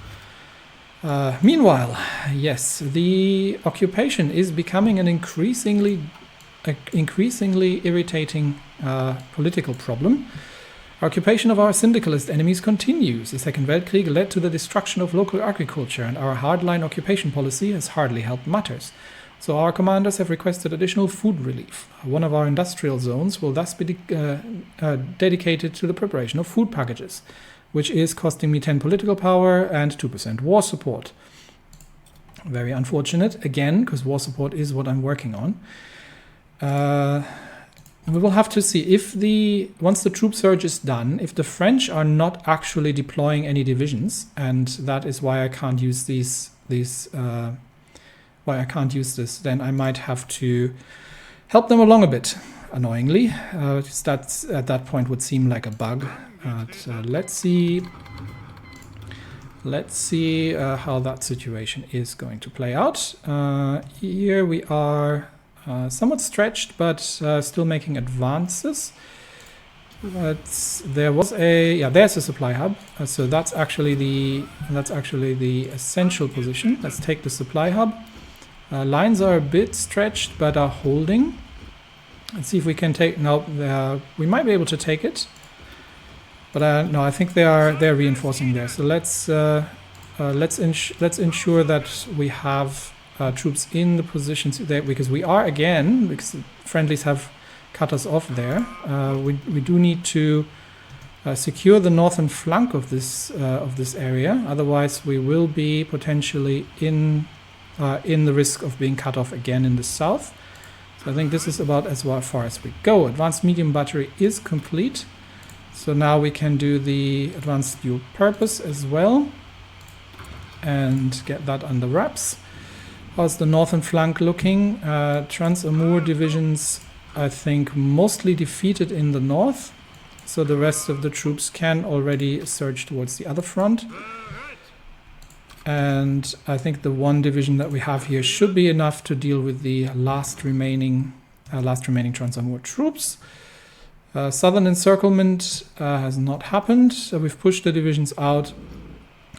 Meanwhile, yes, the occupation is becoming an increasingly irritating political problem. Occupation of our syndicalist enemies continues. The Second Weltkrieg led to the destruction of local agriculture, and our hardline occupation policy has hardly helped matters. So our commanders have requested additional food relief. One of our industrial zones will thus be dedicated to the preparation of food packages, which is costing me 10 political power and 2% war support. Very unfortunate, again, because war support is what I'm working on. We will have to see if once the troop surge is done, if the French are not actually deploying any divisions, and that is why I can't use then I might have to help them along a bit, annoyingly. That at that point would seem like a bug. Let's see how that situation is going to play out. Here we are somewhat stretched, but still making advances. There's a supply hub. So that's actually the essential position. Let's take the supply hub. Lines are a bit stretched, but are holding. Let's see if we can take. No, we might be able to take it, but no, I think they're reinforcing there. So let's ensure that we have troops in the positions there, because we are because the friendlies have cut us off there. We do need to secure the northern flank of this area. Otherwise, we will be potentially in the risk of being cut off again in the south. So I think this is about as far as we go. Advanced medium battery is complete. So now we can do the advanced dual purpose as well and get that under wraps. How's the northern flank looking? Transamur divisions, I think, mostly defeated in the north. So the rest of the troops can already surge towards the other front. And I think the one division that we have here should be enough to deal with the last remaining Transamur troops. Southern encirclement has not happened, so we've pushed the divisions out,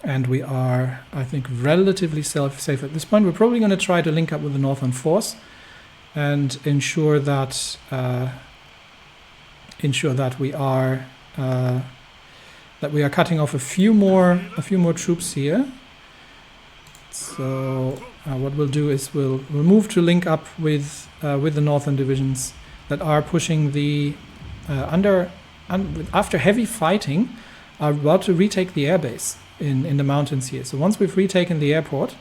and we are, I think, relatively safe at this point. We're probably going to try to link up with the northern force and ensure that we are cutting off a few more troops here. So what we'll do is we'll move to link up with the northern divisions that are pushing the under after heavy fighting, are about to retake the airbase in the mountains here. So once we've retaken the airport,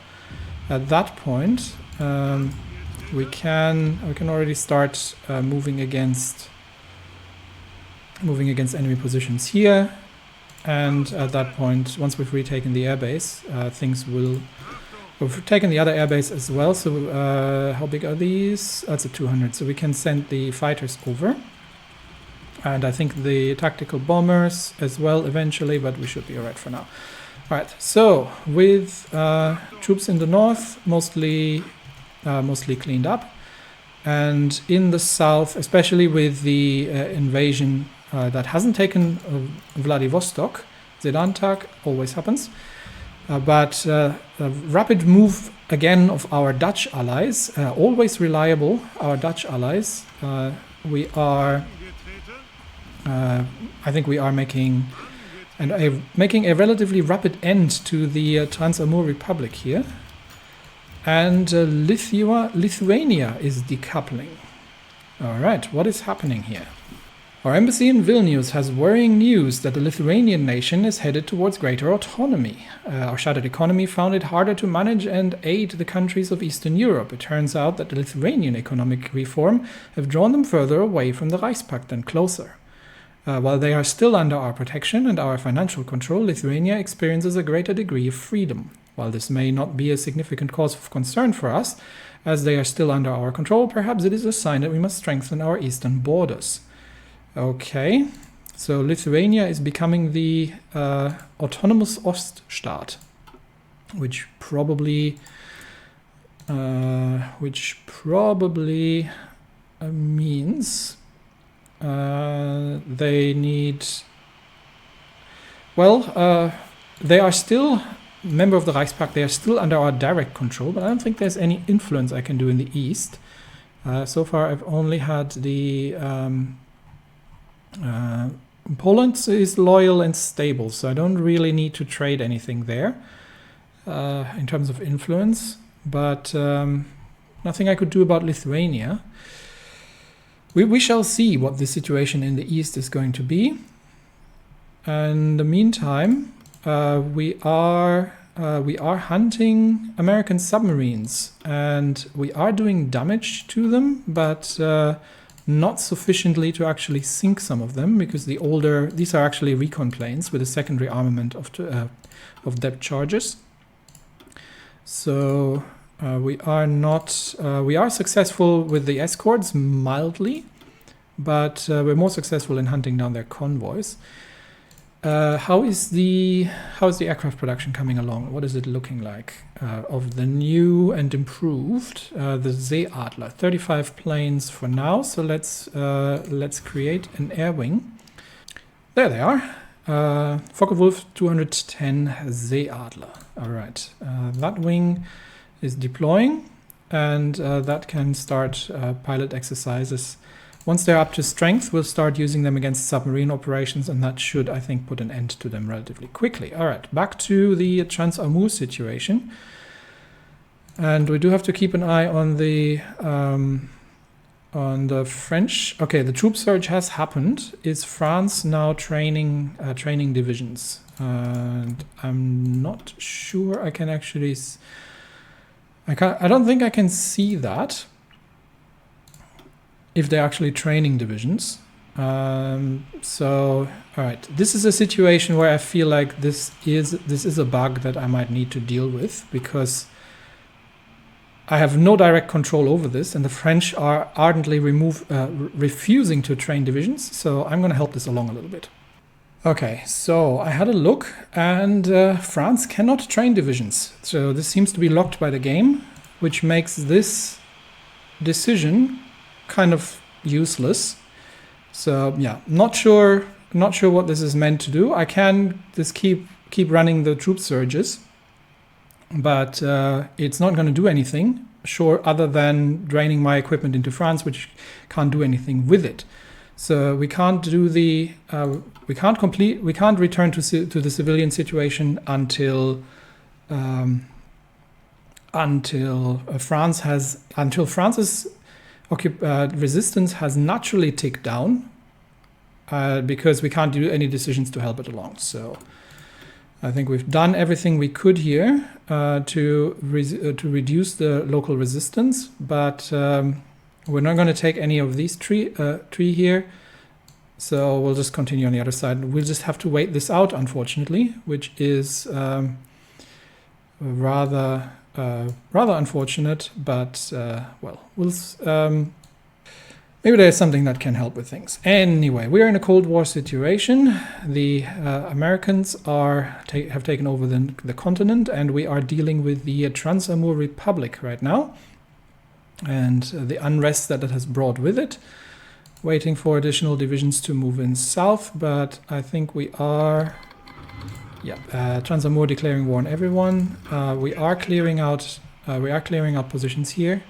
at that point, we can already start moving against enemy positions here. And at that point, once we've retaken the airbase, we've taken the other airbase as well. So how big are these? That's a 200. So we can send the fighters over. And I think the tactical bombers as well eventually, but we should be alright for now. Alright, so with troops in the north mostly cleaned up. And in the south, especially with the invasion that hasn't taken Vladivostok, Zedantak, always happens. But a rapid move again of our Dutch allies, always reliable, our Dutch allies. I think we are making a relatively rapid end to the Transamur Republic here. And Lithuania is decoupling. Alright, what is happening here? Our embassy in Vilnius has worrying news that the Lithuanian nation is headed towards greater autonomy. Our shattered economy found it harder to manage and aid the countries of Eastern Europe. It turns out that the Lithuanian economic reform have drawn them further away from the Reichspakt than closer. While they are still under our protection and our financial control, Lithuania experiences a greater degree of freedom. While this may not be a significant cause of concern for us, as they are still under our control, perhaps it is a sign that we must strengthen our eastern borders. Okay, so Lithuania is becoming the autonomous Oststaat, which probably means they need. Well, they are still member of the Reichspakt. They are still under our direct control, but I don't think there's any influence I can do in the east. So far, I've only had the. Poland is loyal and stable, so I don't really need to trade anything there in terms of influence, but nothing I could do about Lithuania. We shall see what the situation in the east is going to be. And in the meantime, we are hunting American submarines, and we are doing damage to them, but not sufficiently to actually sink some of them, because these are actually recon planes with a secondary armament of depth charges. So we are successful with the escorts mildly, but we're more successful in hunting down their convoys. How is the aircraft production coming along? What is it looking like of the new and improved the Seeadler? 35 planes for now. So let's create an air wing. There they are. Focke-Wulf 210 Seeadler. All right, that wing is deploying, and that can start pilot exercises. Once they're up to strength, we'll start using them against submarine operations, and that should, I think, put an end to them relatively quickly. All right, back to the Transamur situation. And we do have to keep an eye on the French. Okay, the troop surge has happened. Is France now training divisions? And I'm not sure I can actually. I don't think I can see that. If they're actually training divisions. So, all right, this is a situation where I feel like this is a bug that I might need to deal with, because I have no direct control over this, and the French are ardently refusing to train divisions. So I'm going to help this along a little bit. Okay, so I had a look, and France cannot train divisions. So this seems to be locked by the game, which makes this decision kind of useless. So yeah, not sure what this is meant to do. I can just keep running the troop surges, but it's not going to do anything, sure, other than draining my equipment into France, which can't do anything with it. So we can't do we can't return to the civilian situation until France's resistance has naturally ticked down. because we can't do any decisions to help it along. So I think we've done everything we could here to reduce the local resistance, but we're not going to take any of these tree here. So we'll just continue on the other side. We'll just have to wait this out, unfortunately, which is rather unfortunate. But well, maybe there's something that can help with things. Anyway, we're in a Cold War situation. The Americans have taken over the continent, and we are dealing with the Transamur Republic right now, and the unrest that it has brought with it. Waiting for additional divisions to move in south, but I think we are... Yeah, Transamur declaring war on everyone. We are clearing out positions here.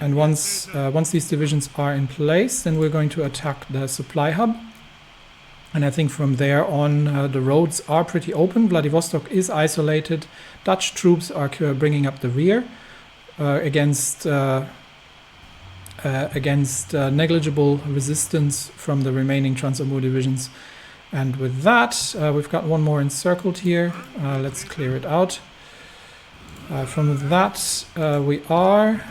And once these divisions are in place, then we're going to attack the supply hub. And I think from there on, the roads are pretty open. Vladivostok is isolated. Dutch troops are bringing up the rear against negligible resistance from the remaining Transamur divisions. And with that, we've got one more encircled here. Let's clear it out. From that, we are...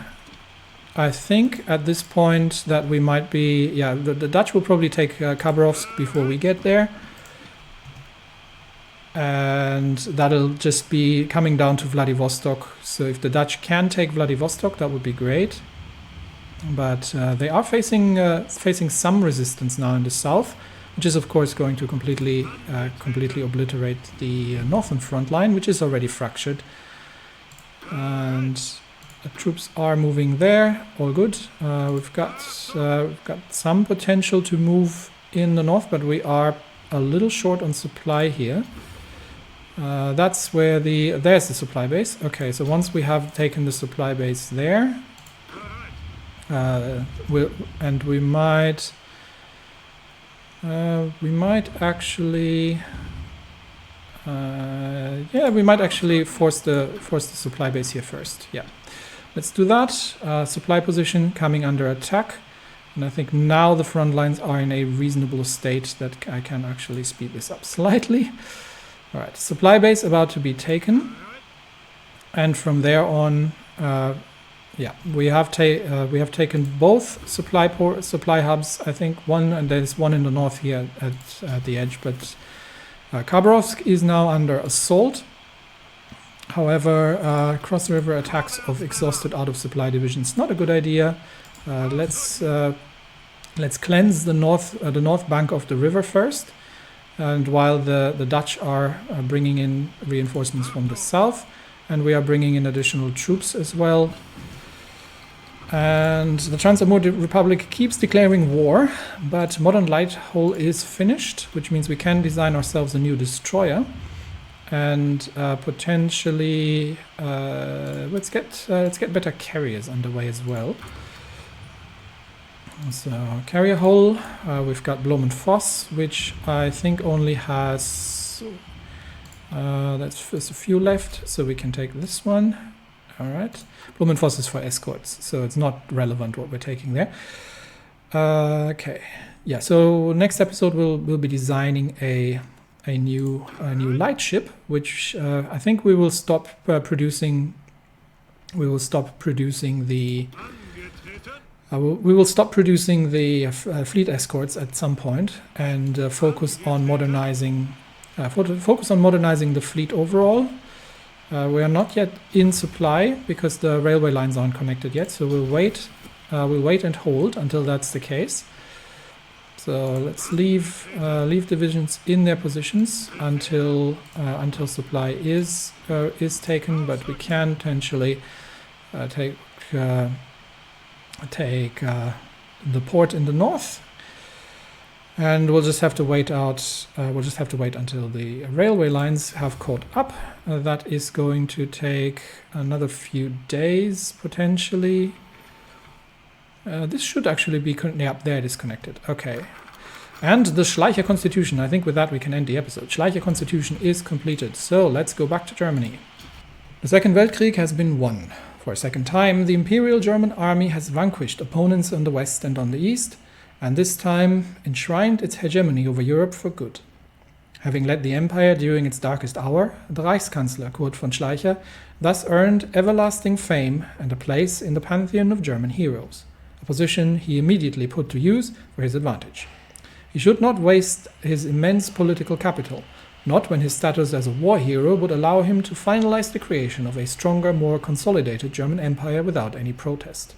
I think at this point that we might be... Yeah, the Dutch will probably take Khabarovsk before we get there. And that'll just be coming down to Vladivostok. So if the Dutch can take Vladivostok, that would be great. But they are facing some resistance now in the south, which is of course going to completely obliterate the northern front line, which is already fractured. And the troops are moving there. All good. We've got some potential to move in the north, but we are a little short on supply here. That's where there's the supply base. Okay, so once we have taken the supply base there. We might actually force the supply base here first. Yeah, let's do that. Supply position coming under attack, and I think now the front lines are in a reasonable state that I can actually speed this up slightly. All right, supply base about to be taken, and from there on. Yeah, we have taken both supply hubs. I think one, and there's one in the north here at the edge. But Khabarovsk is now under assault. However, cross-river attacks of exhausted out-of-supply divisions not a good idea. Let's cleanse the north bank of the river first, and while the Dutch are bringing in reinforcements from the south, and we are bringing in additional troops as well. And the Transamur Republic keeps declaring war, but Modern Light Hull is finished, which means we can design ourselves a new destroyer, and potentially let's get better carriers underway as well. So carrier hull, we've got Blom & Voss, which I think only has there's a few left, so we can take this one. All right, Blom & Voss is for escorts, so it's not relevant what we're taking there. Okay, yeah. So next episode we'll be designing a new light ship, which I think we will stop producing. We will stop producing the. We will stop producing the fleet escorts at some point and focus on modernizing. Focus on modernizing the fleet overall. We are not yet in supply because the railway lines aren't connected yet, so we'll wait and hold until that's the case. So let's leave divisions in their positions until supply is taken, but we can potentially take the port in the north. And we'll just have to wait out. We'll just have to wait until the railway lines have caught up. That is going to take another few days potentially. This should actually be there. It is connected. Okay. And the Schleicher Constitution. I think with that we can end the episode. Schleicher Constitution is completed. So let's go back to Germany. The Second Weltkrieg has been won. For a second time, the Imperial German army has vanquished opponents on the west and on the east, and this time enshrined its hegemony over Europe for good. Having led the empire during its darkest hour, the Reichskanzler Kurt von Schleicher thus earned everlasting fame and a place in the pantheon of German heroes, a position he immediately put to use for his advantage. He should not waste his immense political capital, not when his status as a war hero would allow him to finalize the creation of a stronger, more consolidated German empire without any protest.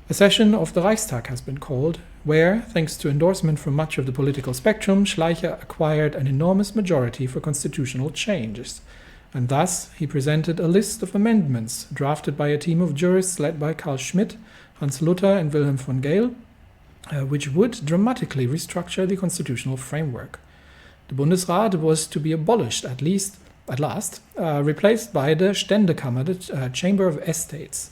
A session of the Reichstag has been called, where, thanks to endorsement from much of the political spectrum, Schleicher acquired an enormous majority for constitutional changes, and thus he presented a list of amendments drafted by a team of jurists led by Carl Schmitt, Hans Luther and Wilhelm von Gale, which would dramatically restructure the constitutional framework. The Bundesrat was to be abolished at last, replaced by the Ständekammer, the Chamber of Estates,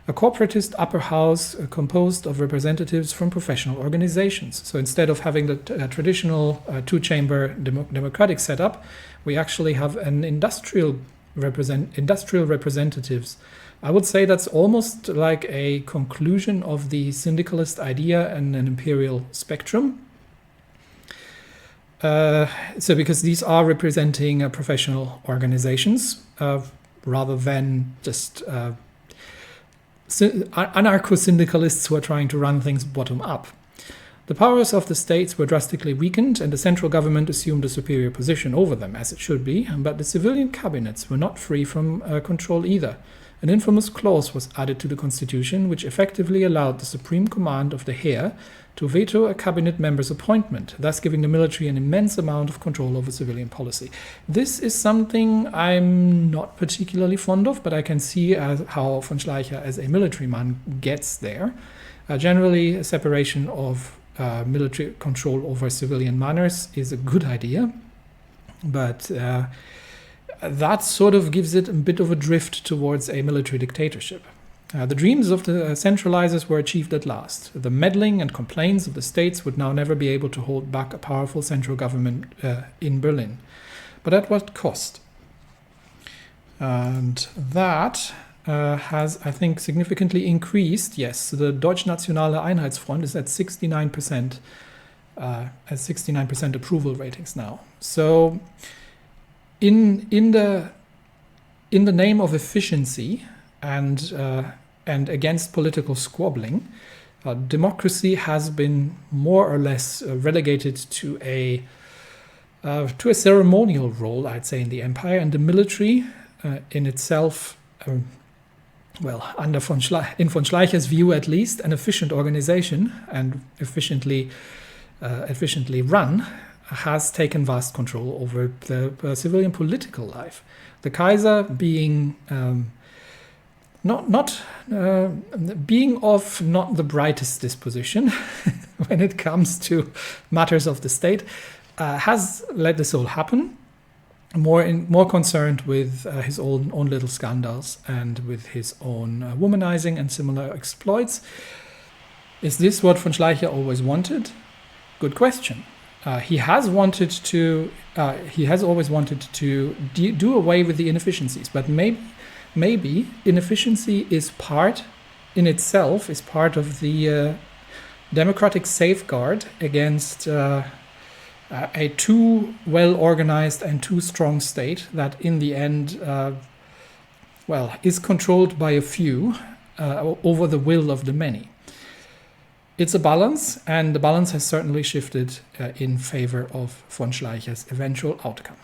a corporatist upper house composed of representatives from professional organizations. So instead of having the traditional two-chamber democratic setup, we actually have an industrial representatives. I would say that's almost like a conclusion of the syndicalist idea and an imperial spectrum. So because these are representing professional organizations rather than just anarcho-syndicalists who are trying to run things bottom up. The powers of the states were drastically weakened and the central government assumed a superior position over them, as it should be, but the civilian cabinets were not free from control either. An infamous clause was added to the constitution which effectively allowed the supreme command of the Heer to veto a cabinet member's appointment, thus giving the military an immense amount of control over civilian policy. This is something I'm not particularly fond of, but I can see how von Schleicher, as a military man, gets there. Generally, a separation of military control over civilian manners is a good idea, but that sort of gives it a bit of a drift towards a military dictatorship. The dreams of the centralizers were achieved at last. The meddling and complaints of the states would now never be able to hold back a powerful central government in Berlin. But at what cost? And that has, I think, significantly increased. Yes, the Deutschnationale Einheitsfront is at 69%, approval ratings now. So, in the name of efficiency and against political squabbling, democracy has been more or less relegated to a ceremonial role, I'd say, in the empire, and the military in itself, in von Schleicher's view at least, an efficient organization and efficiently run, has taken vast control over the civilian political life. The Kaiser being being of not the brightest disposition when it comes to matters of the state, has let this all happen. More concerned with his own little scandals and with his own womanizing and similar exploits. Is this what von Schleicher always wanted? Good question. He has always wanted to do away with the inefficiencies, but maybe inefficiency is part of the democratic safeguard against a too well-organized and too strong state that in the end, is controlled by a few over the will of the many. It's a balance, and the balance has certainly shifted in favor of von Schleicher's eventual outcome.